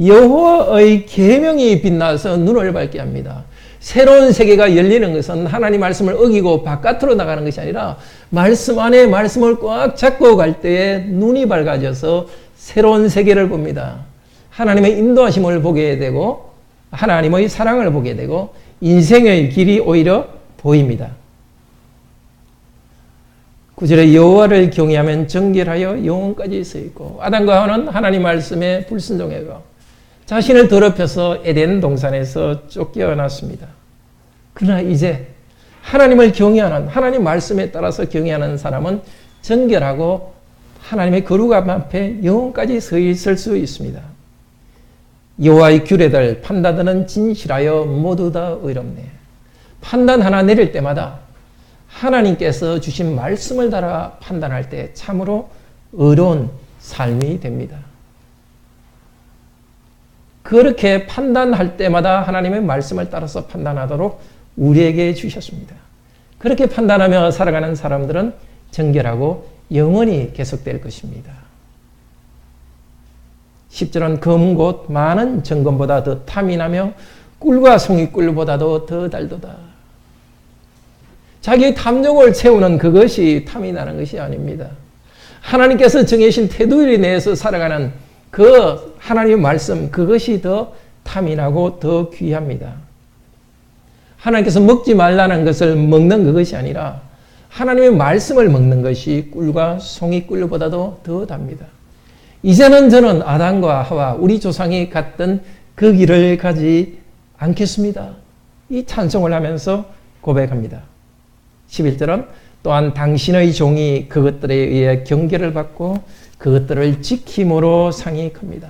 여호와의 계명이 빛나서 눈을 밝게 합니다. 새로운 세계가 열리는 것은 하나님 말씀을 어기고 바깥으로 나가는 것이 아니라 말씀 안에 말씀을 꽉 잡고 갈 때에 눈이 밝아져서 새로운 세계를 봅니다. 하나님의 인도하심을 보게 되고 하나님의 사랑을 보게 되고 인생의 길이 오히려 보입니다. 9절에 여호와를 경외하면 정결하여 영원까지 서 있고 아담과 하와는 하나님 말씀에 불순종하고 자신을 더럽혀서 에덴 동산에서 쫓겨났습니다. 그러나 이제 하나님을 경외하는 하나님 말씀에 따라서 경외하는 사람은 정결하고 하나님의 거룩함 앞에 영원까지 서 있을 수 있습니다. 여호와의 규례들 판단들은 진실하여 모두 다 의롭네. 판단 하나 내릴 때마다 하나님께서 주신 말씀을 따라 판단할 때 참으로 의로운 삶이 됩니다. 그렇게 판단할 때마다 하나님의 말씀을 따라서 판단하도록 우리에게 주셨습니다. 그렇게 판단하며 살아가는 사람들은 정결하고 영원히 계속될 것입니다. 10절은 검은 곧 많은 정금보다 더 탐이 나며 꿀과 송이꿀보다도 더 달도다. 자기의 탐욕을 채우는 그것이 탐이 나는 것이 아닙니다. 하나님께서 정해진 테두리 내에서 살아가는 그 하나님의 말씀, 그것이 더 탐이 나고 더 귀합니다. 하나님께서 먹지 말라는 것을 먹는 그것이 아니라 하나님의 말씀을 먹는 것이 꿀과 송이꿀보다도 더 답니다. 이제는 저는 아담과 하와 우리 조상이 갔던 그 길을 가지 않겠습니다. 이 찬송을 하면서 고백합니다. 11절은 또한 당신의 종이 그것들에 의해 경계를 받고 그것들을 지킴으로 상이 큽니다.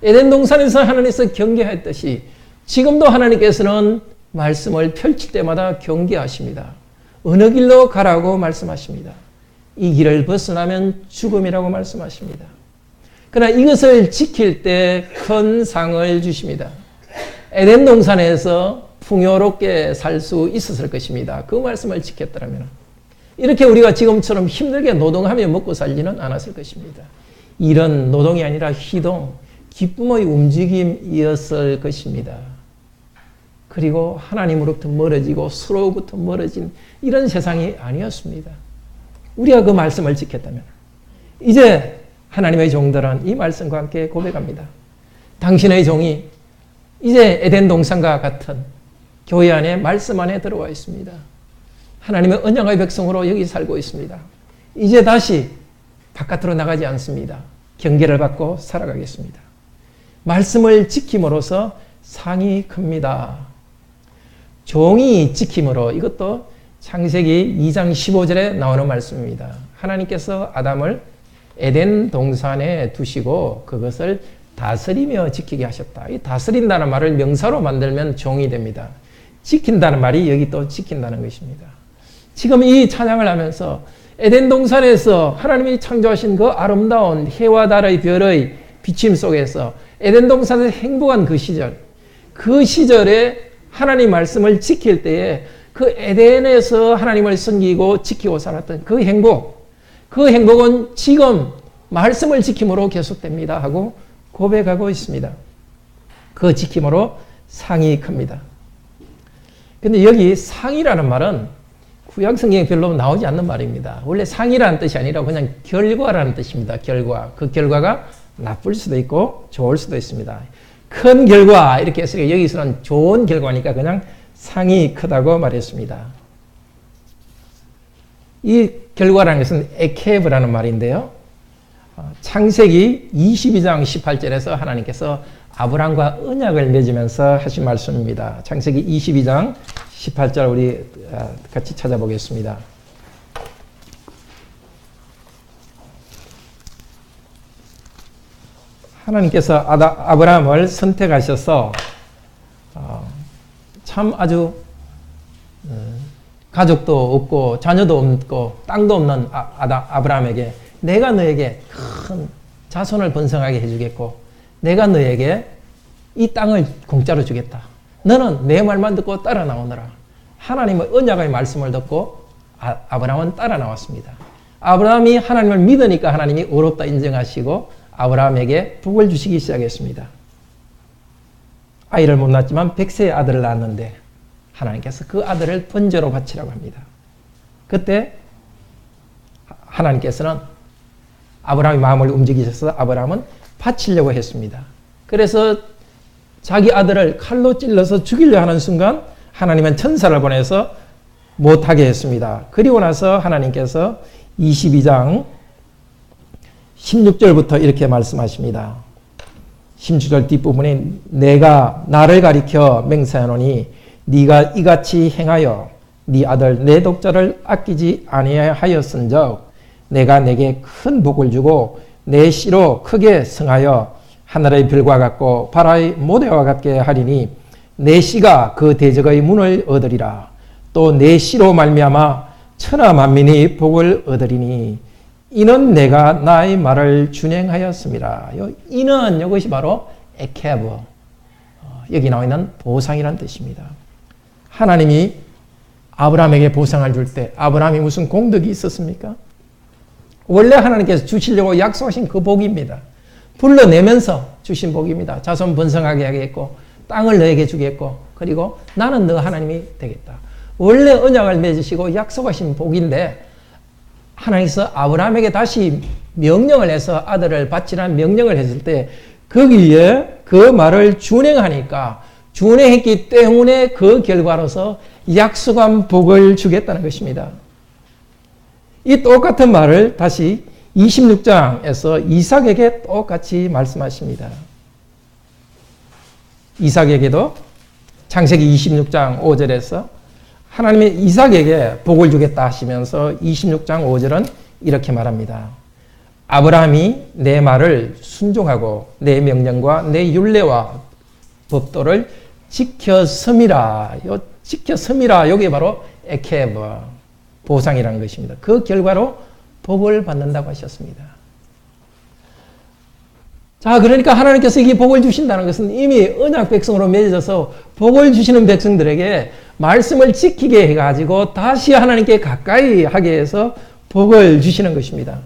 에덴 동산에서 하나님께서 경계했듯이 지금도 하나님께서는 말씀을 펼칠 때마다 경계하십니다. 어느 길로 가라고 말씀하십니다. 이 길을 벗어나면 죽음이라고 말씀하십니다. 그러나 이것을 지킬 때 큰 상을 주십니다. 에덴 동산에서 풍요롭게 살 수 있었을 것입니다. 그 말씀을 지켰더라면 이렇게 우리가 지금처럼 힘들게 노동하며 먹고 살지는 않았을 것입니다. 이런 노동이 아니라 희동, 기쁨의 움직임이었을 것입니다. 그리고 하나님으로부터 멀어지고 서로부터 멀어진 이런 세상이 아니었습니다. 우리가 그 말씀을 지켰다면 이제 하나님의 종들은 이 말씀과 함께 고백합니다. 당신의 종이 이제 에덴 동산과 같은 교회 안에 말씀 안에 들어와 있습니다. 하나님의 언약의 백성으로 여기 살고 있습니다. 이제 다시 바깥으로 나가지 않습니다. 경계를 받고 살아가겠습니다. 말씀을 지킴으로써 상이 큽니다. 종이 지킴으로, 이것도 창세기 2장 15절에 나오는 말씀입니다. 하나님께서 아담을 에덴 동산에 두시고 그것을 다스리며 지키게 하셨다. 이 다스린다는 말을 명사로 만들면 종이 됩니다. 지킨다는 말이 여기 또 지킨다는 것입니다. 지금 이 찬양을 하면서 에덴 동산에서 하나님이 창조하신 그 아름다운 해와 달의 별의 비침 속에서 에덴 동산에서 행복한 그 시절에 하나님 말씀을 지킬 때에 그 에덴에서 하나님을 섬기고 지키고 살았던 그 행복은 지금 말씀을 지킴으로 계속됩니다 하고 고백하고 있습니다. 그 지킴으로 상이 큽니다. 근데 여기 상이라는 말은 구약 성경에 별로 나오지 않는 말입니다. 원래 상이라는 뜻이 아니라 그냥 결과라는 뜻입니다. 결과. 그 결과가 나쁠 수도 있고 좋을 수도 있습니다. 큰 결과 이렇게 했으니까 여기서는 좋은 결과니까 그냥 상이 크다고 말했습니다. 이 결과라는 것은 에케브라는 말인데요. 창세기 22장 18절에서 하나님께서 아브람과 언약을 맺으면서 하신 말씀입니다. 창세기 22장 18절 우리 같이 찾아보겠습니다. 하나님께서 아브라함을 선택하셔서 참 아주 가족도 없고 자녀도 없고 땅도 없는 아브라함에게 내가 너에게 큰 자손을 번성하게 해주겠고 내가 너에게 이 땅을 공짜로 주겠다. 너는 내 말만 듣고 따라 나오너라. 하나님의 언약의 말씀을 듣고 아브라함은 따라 나왔습니다. 아브라함이 하나님을 믿으니까 하나님이 의롭다 인정하시고 아브라함에게 복을 주시기 시작했습니다. 아이를 못 낳았지만 100세의 아들을 낳았는데 하나님께서 그 아들을 번제로 바치라고 합니다. 그때 하나님께서는 아브라함의 마음을 움직이셔서 아브라함은 바치려고 했습니다. 그래서 자기 아들을 칼로 찔러서 죽이려 하는 순간 하나님은 천사를 보내서 못하게 했습니다. 그리고 나서 하나님께서 22장 16절부터 이렇게 말씀하십니다. 16절 뒷부분에 내가 나를 가리켜 맹세하노니 네가 이같이 행하여 네 아들 내 독자를 아끼지 아니하였은즉 내가 내게 큰 복을 주고 내 씨로 크게 성하여 하늘의 별과 같고 바다의 모래와 같게 하리니 내 씨가 그 대적의 문을 얻으리라. 또 내 씨로 말미암아 천하 만민이 복을 얻으리니 이는 내가 나의 말을 준행하였습니다. 이는 이것이 바로 에케브, 여기 나와 있는 보상이라는 뜻입니다. 하나님이 아브라함에게 보상을 줄 때 아브라함이 무슨 공덕이 있었습니까? 원래 하나님께서 주시려고 약속하신 그 복입니다. 불러내면서 주신 복입니다. 자손 번성하게 하겠고 땅을 너에게 주겠고 그리고 나는 너 하나님이 되겠다. 원래 언약을 맺으시고 약속하신 복인데 하나님께서 아브라함에게 다시 명령을 해서 아들을 바치라는 명령을 했을 때 거기에 그 말을 준행하니까 준행했기 때문에 그 결과로서 약속한 복을 주겠다는 것입니다. 이 똑같은 말을 다시 26장에서 이삭에게 똑같이 말씀하십니다. 이삭에게도 창세기 26장 5절에서 하나님이 이삭에게 복을 주겠다 하시면서 26장 5절은 이렇게 말합니다. 아브라함이 내 말을 순종하고 내 명령과 내 율례와 법도를 지켰음이라. 지켰음이라. 여기 바로 에케브, 보상이라는 것입니다. 그 결과로 복을 받는다고 하셨습니다. 자, 그러니까 하나님께서 이 복을 주신다는 것은 이미 언약 백성으로 맺어져서 복을 주시는 백성들에게 말씀을 지키게 해가지고 다시 하나님께 가까이 하게 해서 복을 주시는 것입니다.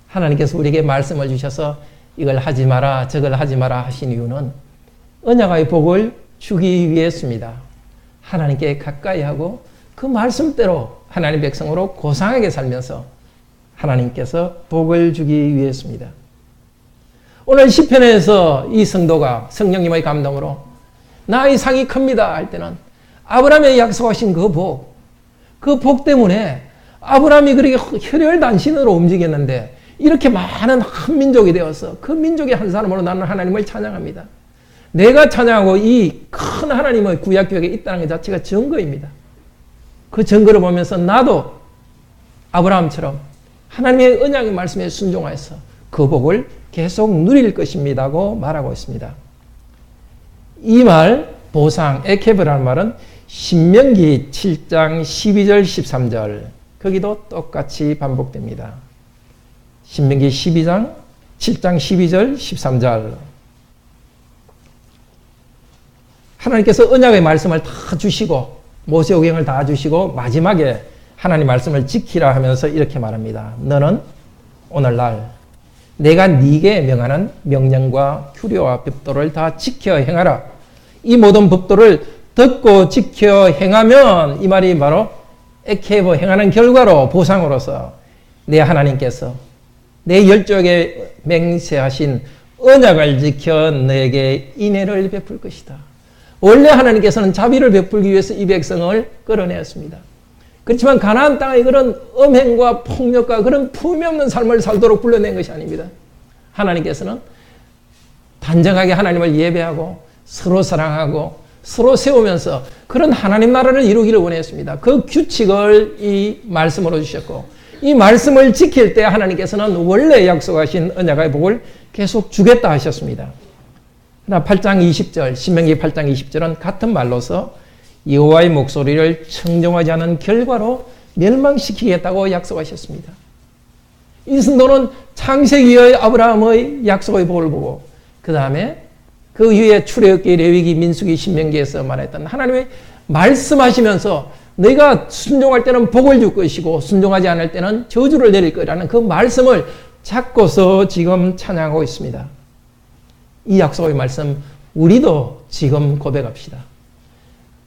하나님께서 우리에게 말씀을 주셔서 이걸 하지 마라, 저걸 하지 마라 하신 이유는 언약의 복을 주기 위해서입니다. 하나님께 가까이 하고 그 말씀대로 하나님 백성으로 고상하게 살면서 하나님께서 복을 주기 위해서입니다. 오늘 시편에서 이 성도가 성령님의 감동으로 나의 상이 큽니다 할 때는 아브라함이 약속하신 그 복 때문에 아브라함이 그렇게 혈혈단신으로 움직였는데 이렇게 많은 한 민족이 되어서 그 민족의 한 사람으로 나는 하나님을 찬양합니다. 내가 찬양하고 이 큰 하나님의 구약교회에 있다는 것 자체가 증거입니다. 그 증거를 보면서 나도 아브라함처럼 하나님의 언약의 말씀에 순종하여서 그 복을 계속 누릴 것입니다고 말하고 있습니다. 이 말, 보상, 에케브라는 말은 신명기 7장 12절 13절 거기도 똑같이 반복됩니다. 신명기 7장 12절 13절 하나님께서 언약의 말씀을 다 주시고 모세오경을 다 주시고 마지막에 하나님 말씀을 지키라 하면서 이렇게 말합니다. 너는 오늘날 내가 네게 명하는 명령과 규례와 법도를 다 지켜 행하라. 이 모든 법도를 듣고 지켜 행하면 이 말이 바로 에케브 행하는 결과로 보상으로서 내 하나님께서 내 열조에게 맹세하신 언약을 지켜 너에게 인애를 베풀 것이다. 원래 하나님께서는 자비를 베풀기 위해서 이 백성을 끌어내었습니다. 그렇지만 가나안 땅의 그런 음행과 폭력과 그런 품이 없는 삶을 살도록 불러낸 것이 아닙니다. 하나님께서는 단정하게 하나님을 예배하고 서로 사랑하고 서로 세우면서 그런 하나님 나라를 이루기를 원했습니다. 그 규칙을 이 말씀으로 주셨고 이 말씀을 지킬 때 하나님께서는 원래 약속하신 언약의 복을 계속 주겠다 하셨습니다. 그러나 8장 20절, 신명기 8장 20절은 같은 말로서 여호와의 목소리를 청정하지 않은 결과로 멸망시키겠다고 약속하셨습니다. 이 성도는 창세기의 아브라함의 약속의 복을 보고 그 다음에 그 위에 출애굽기, 레위기, 민수기, 신명기에서 말했던 하나님의 말씀하시면서 너희가 순종할 때는 복을 줄 것이고 순종하지 않을 때는 저주를 내릴 거라는 그 말씀을 잡고서 지금 찬양하고 있습니다. 이 약속의 말씀 우리도 지금 고백합시다.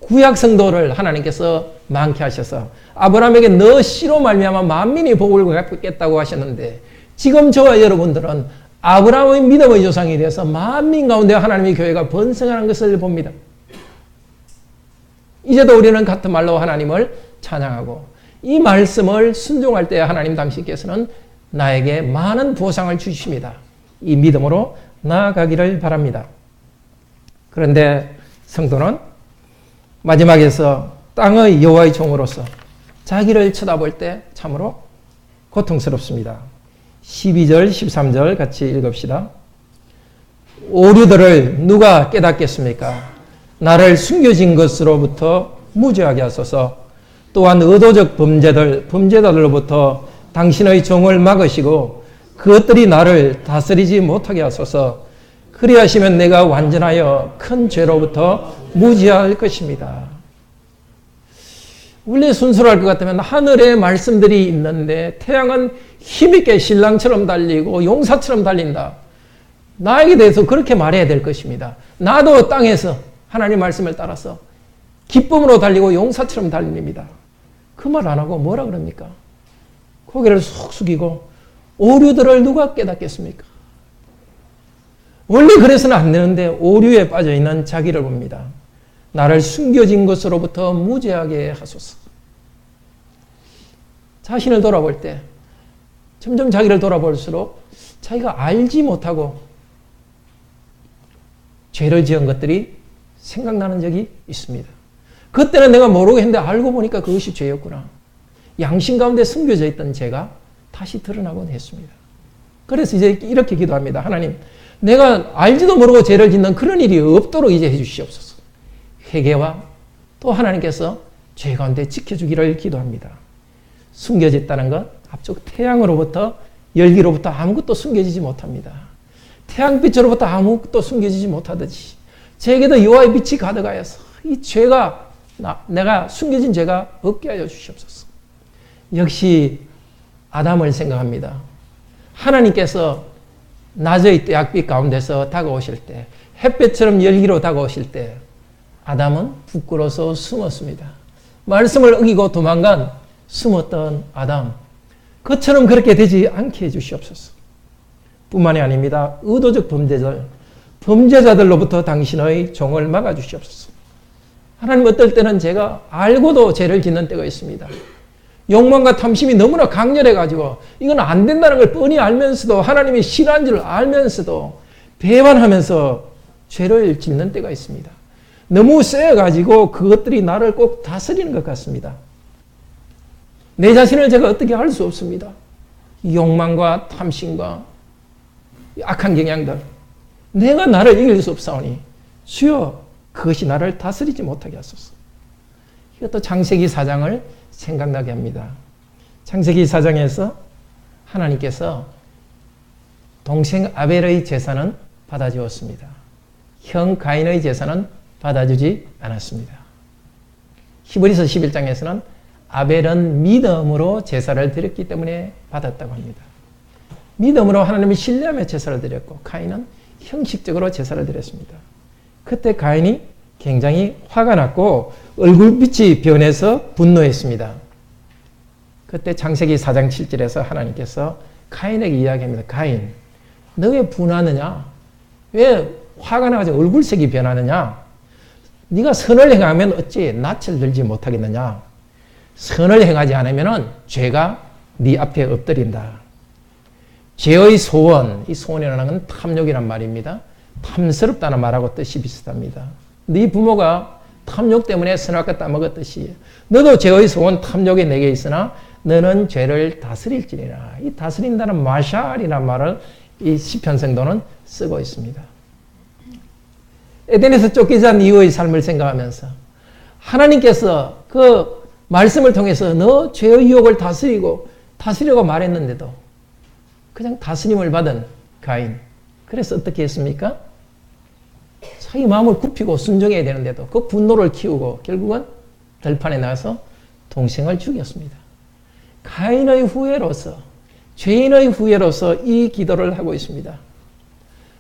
구약 성도를 하나님께서 많게 하셔서 아브라함에게 너 씨로 말미암아 만민이 복을 갖겠다고 하셨는데 지금 저와 여러분들은 아브라함의 믿음의 조상이 되어서 만민 가운데 하나님의 교회가 번성하는 것을 봅니다. 이제도 우리는 같은 말로 하나님을 찬양하고 이 말씀을 순종할 때 하나님 당신께서는 나에게 많은 보상을 주십니다. 이 믿음으로 나아가기를 바랍니다. 그런데 성도는 마지막에서 땅의 여호와의 종으로서 자기를 쳐다볼 때 참으로 고통스럽습니다. 12절, 13절 같이 읽읍시다. 오류들을 누가 깨닫겠습니까? 나를 숨겨진 것으로부터 무죄하게 하소서. 또한 의도적 범죄자들로부터 당신의 종을 막으시고 그것들이 나를 다스리지 못하게 하소서. 그리하시면 내가 완전하여 큰 죄로부터 무지할 것입니다. 원래 순서로 할 것 같으면 하늘에 말씀들이 있는데 태양은 힘있게 신랑처럼 달리고 용사처럼 달린다. 나에게 대해서 그렇게 말해야 될 것입니다. 나도 땅에서 하나님 말씀을 따라서 기쁨으로 달리고 용사처럼 달립니다. 그 말 안 하고 뭐라 그럽니까? 고개를 속 숙이고 오류들을 누가 깨닫겠습니까? 원래 그래서는 안 되는데 오류에 빠져있는 자기를 봅니다. 나를 숨겨진 것으로부터 무죄하게 하소서. 자신을 돌아볼 때 점점 자기를 돌아볼수록 자기가 알지 못하고 죄를 지은 것들이 생각나는 적이 있습니다. 그때는 내가 모르고 했는데 알고 보니까 그것이 죄였구나. 양심 가운데 숨겨져 있던 죄가 다시 드러나곤 했습니다. 그래서 이제 이렇게 기도합니다. 하나님, 내가 알지도 모르고 죄를 짓는 그런 일이 없도록 이제 해주시옵소서. 회개와 또 하나님께서 죄 가운데 지켜주기를 기도합니다. 숨겨졌다는 것, 앞쪽 태양으로부터 열기로부터 아무것도 숨겨지지 못합니다. 태양빛으로부터 아무것도 숨겨지지 못하듯이 제게도 여호와의 빛이 가득하여서 이 죄가 내가 숨겨진 죄가 없게 하여 주시옵소서. 역시 아담을 생각합니다. 하나님께서 낮의 태양빛 가운데서 다가오실 때 햇볕처럼 열기로 다가오실 때 아담은 부끄러워서 숨었습니다. 말씀을 어기고 도망간 숨었던 아담, 그처럼 그렇게 되지 않게 해주시옵소서. 뿐만이 아닙니다. 의도적 범죄자들로부터 당신의 종을 막아주시옵소서. 하나님, 어떨 때는 제가 알고도 죄를 짓는 때가 있습니다. 욕망과 탐심이 너무나 강렬해가지고 이건 안 된다는 걸 뻔히 알면서도 하나님이 싫어하는 줄 알면서도 배반하면서 죄를 짓는 때가 있습니다. 너무 세가지고 그것들이 나를 꼭 다스리는 것 같습니다. 내 자신을 제가 어떻게 알 수 없습니다. 욕망과 탐심과 악한 경향들, 내가 나를 이길 수 없사오니 주여 그것이 나를 다스리지 못하게 하소서. 이것도 창세기 4장을 생각나게 합니다. 창세기 4장에서 하나님께서 동생 아벨의 제사는 받아주었습니다. 형 가인의 제사는 받아주지 않았습니다. 히브리서 11장에서는 아벨은 믿음으로 제사를 드렸기 때문에 받았다고 합니다. 믿음으로 하나님을 신뢰하며 제사를 드렸고 가인은 형식적으로 제사를 드렸습니다. 그때 가인이 굉장히 화가 났고 얼굴빛이 변해서 분노했습니다. 그때 창세기 4장 7절에서 하나님께서 가인에게 이야기합니다. 가인, 너 왜 분하느냐? 왜 화가 나가지고 얼굴색이 변하느냐? 네가 선을 행하면 어찌 낯을 들지 못하겠느냐? 선을 행하지 않으면 죄가 네 앞에 엎드린다. 죄의 소원, 이 소원이라는 건 탐욕이란 말입니다. 탐스럽다는 말하고 뜻이 비슷합니다. 네 부모가 탐욕 때문에 선악과 따먹었듯이 너도 죄의 소원 탐욕이 내게 있으나 너는 죄를 다스릴지니라. 이 다스린다는 마샬이라는 말을 이 시편 성도는 쓰고 있습니다. 에덴에서 쫓기자 이후의 삶을 생각하면서 하나님께서 그 말씀을 통해서 너 죄의 유혹을 다스리려고 말했는데도 그냥 다스림을 받은 가인. 그래서 어떻게 했습니까? 자기 마음을 굽히고 순종해야 되는데도 그 분노를 키우고 결국은 들판에 나가서 동생을 죽였습니다. 가인의 후예로서, 죄인의 후예로서 이 기도를 하고 있습니다.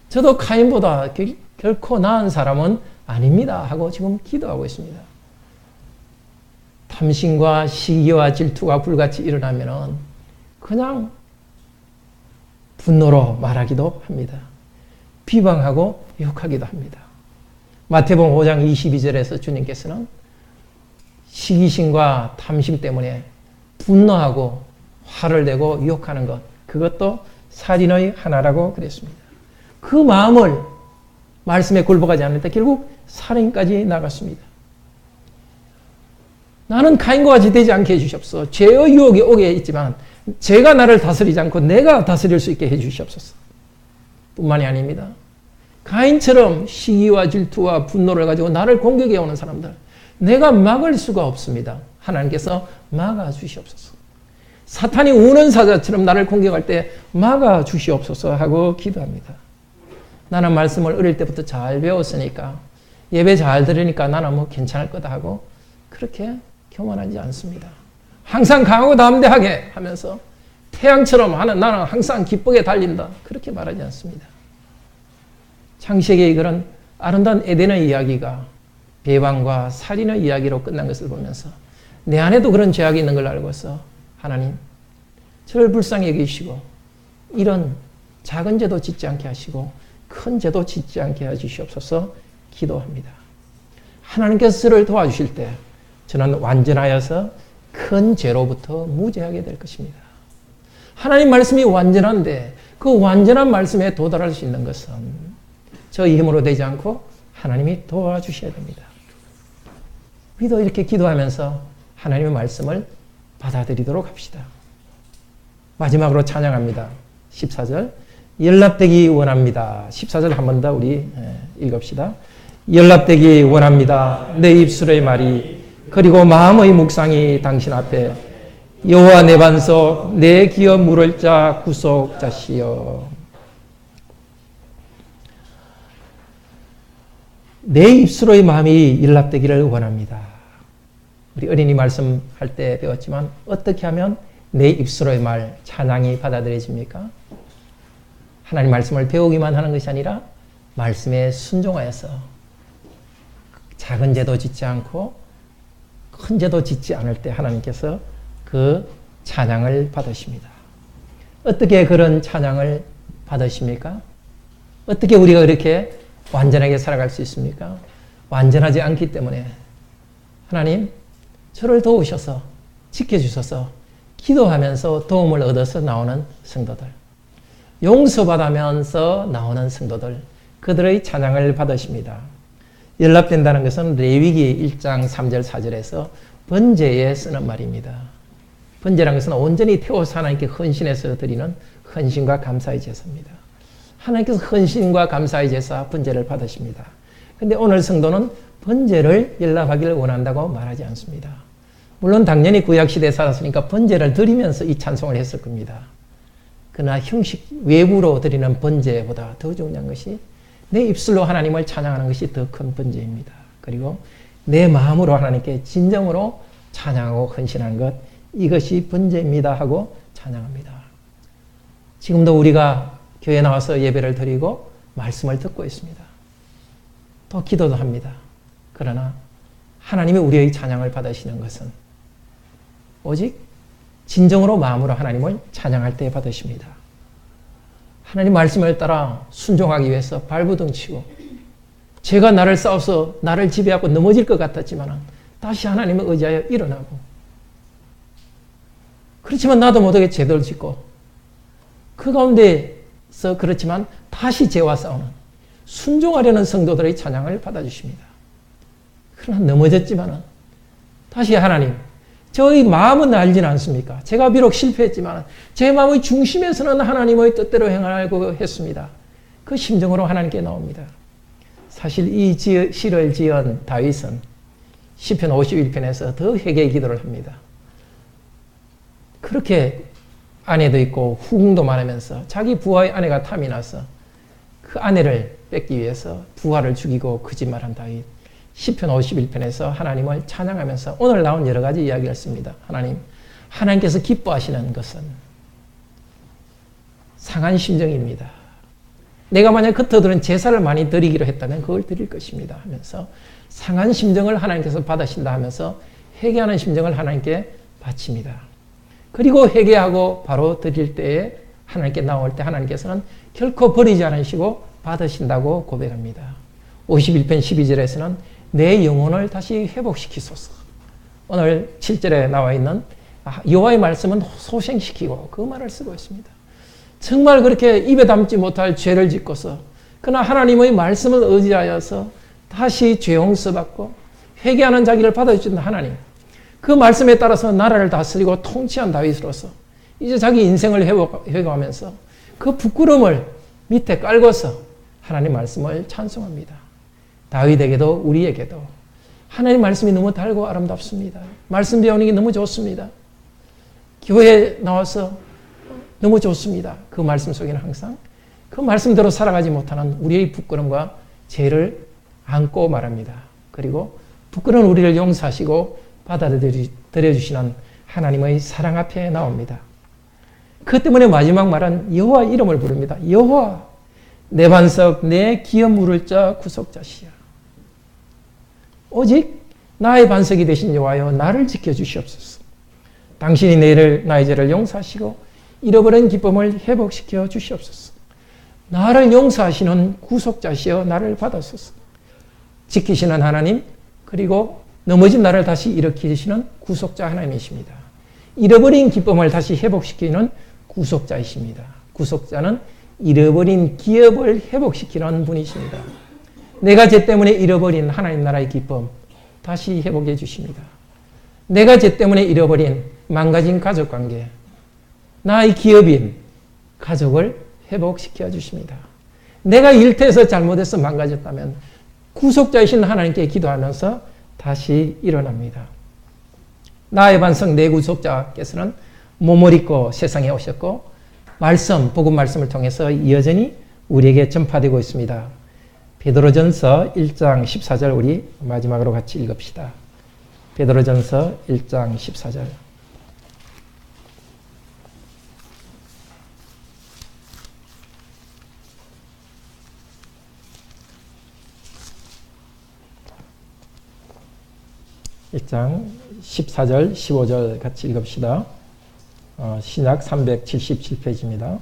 저도 가인보다 결코 나은 사람은 아닙니다 하고 지금 기도하고 있습니다. 탐심과 시기와 질투가 불같이 일어나면 그냥 분노로 말하기도 합니다. 비방하고 욕하기도 합니다. 마태복음 5장 22절에서 주님께서는 시기심과 탐심 때문에 분노하고 화를 내고 욕하는 것, 그것도 살인의 하나라고 그랬습니다. 그 마음을 말씀에 굴복하지 않을 때 결국 살인까지 나갔습니다. 나는 가인과 같이 되지 않게 해주시옵소서. 죄의 유혹이 오게 있지만 죄가 나를 다스리지 않고 내가 다스릴 수 있게 해주시옵소서. 뿐만이 아닙니다. 가인처럼 시기와 질투와 분노를 가지고 나를 공격해오는 사람들, 내가 막을 수가 없습니다. 하나님께서 막아주시옵소서. 사탄이 우는 사자처럼 나를 공격할 때 막아주시옵소서 하고 기도합니다. 나는 말씀을 어릴 때부터 잘 배웠으니까 예배 잘 들으니까 나는 뭐 괜찮을 거다 하고 그렇게 교만하지 않습니다. 항상 강하고 담대하게 하면서 태양처럼 하는 나는 항상 기쁘게 달린다. 그렇게 말하지 않습니다. 창세기의 그런 아름다운 에덴의 이야기가 배반과 살인의 이야기로 끝난 것을 보면서 내 안에도 그런 죄악이 있는 걸 알고서 하나님 저를 불쌍히 여기시고 이런 작은 죄도 짓지 않게 하시고 큰 죄도 짓지 않게 해주시옵소서 기도합니다. 하나님께서 저를 도와주실 때 저는 완전하여서 큰 죄로부터 무죄하게 될 것입니다. 하나님 말씀이 완전한데 그 완전한 말씀에 도달할 수 있는 것은 저희 힘으로 되지 않고 하나님이 도와주셔야 됩니다. 우리도 이렇게 기도하면서 하나님의 말씀을 받아들이도록 합시다. 마지막으로 찬양합니다. 14절 연락되기 원합니다. 14절 한 번 더 우리 읽읍시다. 연락되기 원합니다. 내 입술의 말이 그리고 마음의 묵상이 당신 앞에 여호와 내 반석 내 기업 물을 자 구속자시여. 내 입술의 마음이 연락되기를 원합니다. 우리 어린이 말씀할 때 배웠지만 어떻게 하면 내 입술의 말 찬양이 받아들여집니까? 하나님 말씀을 배우기만 하는 것이 아니라 말씀에 순종하여서 작은 죄도 짓지 않고 큰 죄도 짓지 않을 때 하나님께서 그 찬양을 받으십니다. 어떻게 그런 찬양을 받으십니까? 어떻게 우리가 이렇게 완전하게 살아갈 수 있습니까? 완전하지 않기 때문에 하나님 저를 도우셔서 지켜주셔서 기도하면서 도움을 얻어서 나오는 성도들, 용서받으면서 나오는 성도들, 그들의 찬양을 받으십니다. 연락된다는 것은 레위기 1장 3절 4절에서 번제에 쓰는 말입니다. 번제라는 것은 온전히 태워서 하나님께 헌신해서 드리는 헌신과 감사의 제사입니다. 하나님께서 헌신과 감사의 제사, 번제를 받으십니다. 그런데 오늘 성도는 번제를 연락하기를 원한다고 말하지 않습니다. 물론 당연히 구약시대에 살았으니까 번제를 드리면서 이 찬송을 했을 겁니다. 그러나 형식 외부로 드리는 번제보다 더 중요한 것이 내 입술로 하나님을 찬양하는 것이 더 큰 번제입니다. 그리고 내 마음으로 하나님께 진정으로 찬양하고 헌신하는 것, 이것이 번제입니다 하고 찬양합니다. 지금도 우리가 교회에 나와서 예배를 드리고 말씀을 듣고 있습니다. 또 기도도 합니다. 그러나 하나님이 우리의 찬양을 받으시는 것은 오직 진정으로 마음으로 하나님을 찬양할 때 받으십니다. 하나님 말씀을 따라 순종하기 위해서 발부둥치고 죄가 나를 싸워서 나를 지배하고 넘어질 것 같았지만 다시 하나님을 의지하여 일어나고, 그렇지만 나도 못하게 죄를 짓고 그 가운데서 그렇지만 다시 죄와 싸우는 순종하려는 성도들의 찬양을 받아주십니다. 그러나 넘어졌지만 다시 하나님, 저의 마음은 알지는 않습니까? 제가 비록 실패했지만 제 마음의 중심에서는 하나님의 뜻대로 행하려고 했습니다. 그 심정으로 하나님께 나옵니다. 사실 이 시를 지은 다윗은 시편 51편에서 더 회개의 기도를 합니다. 그렇게 아내도 있고 후궁도 많으면서 자기 부하의 아내가 탐이 나서 그 아내를 뺏기 위해서 부하를 죽이고 거짓말한 다윗. 시편 51편에서 하나님을 찬양하면서 오늘 나온 여러 가지 이야기를 씁니다. 하나님께서 기뻐하시는 것은 상한 심정입니다. 내가 만약 겉으로는 제사를 많이 드리기로 했다면 그걸 드릴 것입니다 하면서 상한 심정을 하나님께서 받으신다 하면서 회개하는 심정을 하나님께 바칩니다. 그리고 회개하고 바로 드릴 때에 하나님께 나올 때 하나님께서는 결코 버리지 않으시고 받으신다고 고백합니다. 51편 12절에서는 내 영혼을 다시 회복시키소서. 오늘 7절에 나와 있는 여호와의 말씀은 소생시키고, 그 말을 쓰고 있습니다. 정말 그렇게 입에 담지 못할 죄를 짓고서 그러나 하나님의 말씀을 의지하여서 다시 죄 용서받고 회개하는 자기를 받아주신 하나님, 그 말씀에 따라서 나라를 다스리고 통치한 다윗으로서 이제 자기 인생을 회복하면서 그 부끄러움을 밑에 깔고서 하나님 말씀을 찬송합니다. 다윗에게도 우리에게도 하나님 말씀이 너무 달고 아름답습니다. 말씀 배우는 게 너무 좋습니다. 교회에 나와서 너무 좋습니다. 그 말씀 속에는 항상 그 말씀대로 살아가지 못하는 우리의 부끄러움과 죄를 안고 말합니다. 그리고 부끄러운 우리를 용서하시고 받아들여 주시는 하나님의 사랑 앞에 나옵니다. 그 때문에 마지막 말은 여호와 이름을 부릅니다. 여호와 내 반석 내 기업 물을 자 구속자시야. 오직 나의 반석이 되신 여호와여 나를 지켜주시옵소서. 당신이 나의 죄를 용서하시고 잃어버린 기쁨을 회복시켜 주시옵소서. 나를 용서하시는 구속자시여 나를 받아소서. 지키시는 하나님, 그리고 넘어진 나를 다시 일으키시는 구속자 하나님이십니다. 잃어버린 기쁨을 다시 회복시키는 구속자이십니다. 구속자는 잃어버린 기업을 회복시키는 분이십니다. 내가 죄 때문에 잃어버린 하나님 나라의 기쁨 다시 회복해 주십니다. 내가 죄 때문에 잃어버린 망가진 가족관계, 나의 기업인 가족을 회복시켜 주십니다. 내가 일터에서 잘못해서 망가졌다면 구속자이신 하나님께 기도하면서 다시 일어납니다. 나의 반석 내 구속자께서는 몸을 입고 세상에 오셨고 복음 말씀을 통해서 여전히 우리에게 전파되고 있습니다. 베드로전서 1장 14절 우리 마지막으로 같이 읽읍시다. 베드로전서 1장 14절. (1장) 14절, 15절 같이 읽읍시다. 신약 377페이지입니다.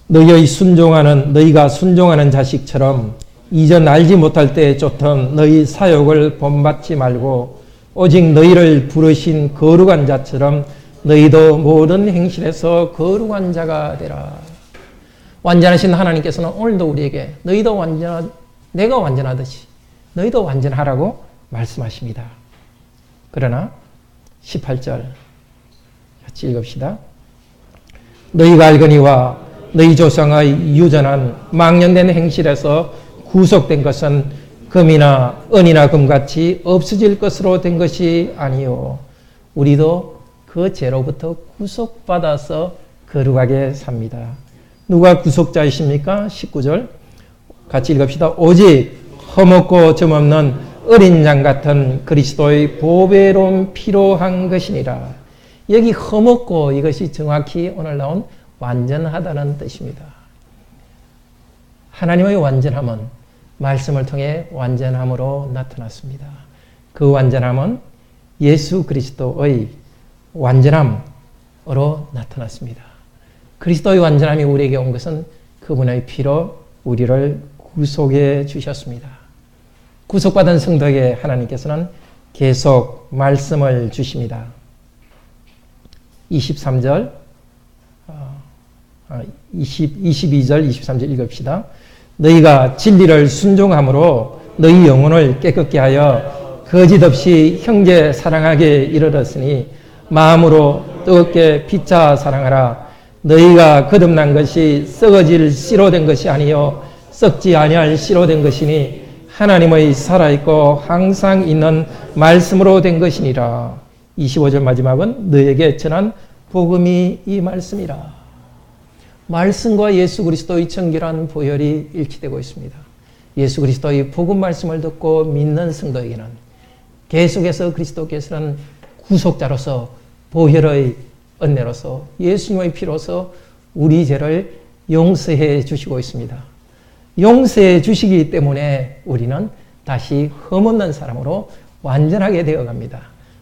너희가 순종하는 자식처럼 이전 알지 못할 때에 쫓던 너희 사욕을 본받지 말고 오직 너희를 부르신 거룩한 자처럼 너희도 모든 행실에서 거룩한 자가 되라. 완전하신 하나님께서는 오늘도 우리에게 내가 완전하듯이 너희도 완전하라고 말씀하십니다. 그러나 18절 같이 읽읍시다. 너희가 알거니와 너희 조상의 유전한 망령된 행실에서 구속된 것은 금이나 은이나 금같이 없어질 것으로 된 것이 아니요 우리도 그 죄로부터 구속받아서 거룩하게 삽니다. 누가 구속자이십니까? 19절 같이 읽읍시다. 오직 흠없고 점없는 어린 양 같은 그리스도의 보배로운 피로 한 것이니라. 여기 흠없고 이것이 정확히 오늘 나온 완전하다는 뜻입니다. 하나님의 완전함은 말씀을 통해 완전함으로 나타났습니다. 그 완전함은 예수 그리스도의 완전함으로 나타났습니다. 그리스도의 완전함이 우리에게 온 것은 그분의 피로 우리를 구속해 주셨습니다. 구속받은 성도에게 하나님께서는 계속 말씀을 주십니다. 22절, 23절 읽읍시다. 너희가 진리를 순종함으로 너희 영혼을 깨끗게 하여 거짓 없이 형제 사랑하게 이르렀으니 마음으로 뜨겁게 피차 사랑하라. 너희가 거듭난 것이 썩어질 씨로 된 것이 아니요 썩지 아니할 씨로 된 것이니 하나님의 살아있고 항상 있는 말씀으로 된 것이니라. 25절 마지막은 너에게 전한 복음이 이 말씀이라. 말씀과 예수 그리스도의 정결한 보혈이 일치되고 있습니다. 예수 그리스도의 복음 말씀을 듣고 믿는 성도에게는 계속해서 그리스도께서는 구속자로서 보혈의 은혜로서 예수님의 피로서 우리 죄를 용서해 주시고 있습니다. 용서해 주시기 때문에 우리는 다시 흠없는 사람으로 완전하게 되어갑니다.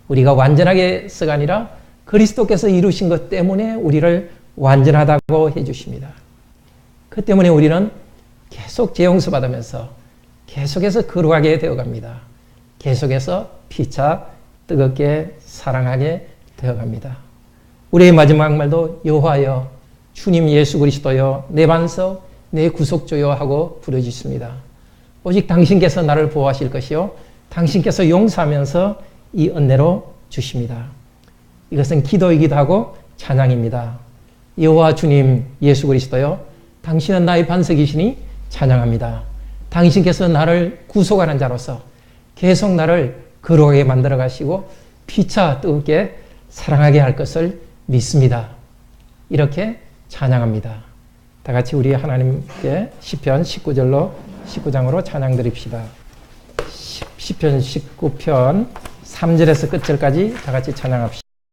우리가 완전하게서가 아니라 그리스도께서 이루신 것 때문에 우리를 완전하다고 해주십니다. 그 때문에 우리는 계속 죄 용서 받으면서 계속해서 거룩하게 되어갑니다. 계속해서 피차 뜨겁게 사랑하게 되어갑니다. 우리의 마지막 말도 여호와여 주님 예수 그리스도여 내 반석 내 구속주여 하고 부르짖습니다. 오직 당신께서 나를 보호하실 것이요 당신께서 용서하면서 이 은혜로 주십니다. 이것은 기도이기도 하고 찬양입니다. 여호와 주님 예수 그리스도여 당신은 나의 반석이시니 찬양합니다. 당신께서 나를 구속하는 자로서 계속 나를 거룩하게 만들어 가시고 피차 뜨겁게 사랑하게 할 것을 믿습니다. 이렇게 찬양합니다. 다 같이 우리 하나님께 시편 19장으로 찬양 드립시다. 시편 19편 3절에서 끝절까지 다 같이 찬양합시다.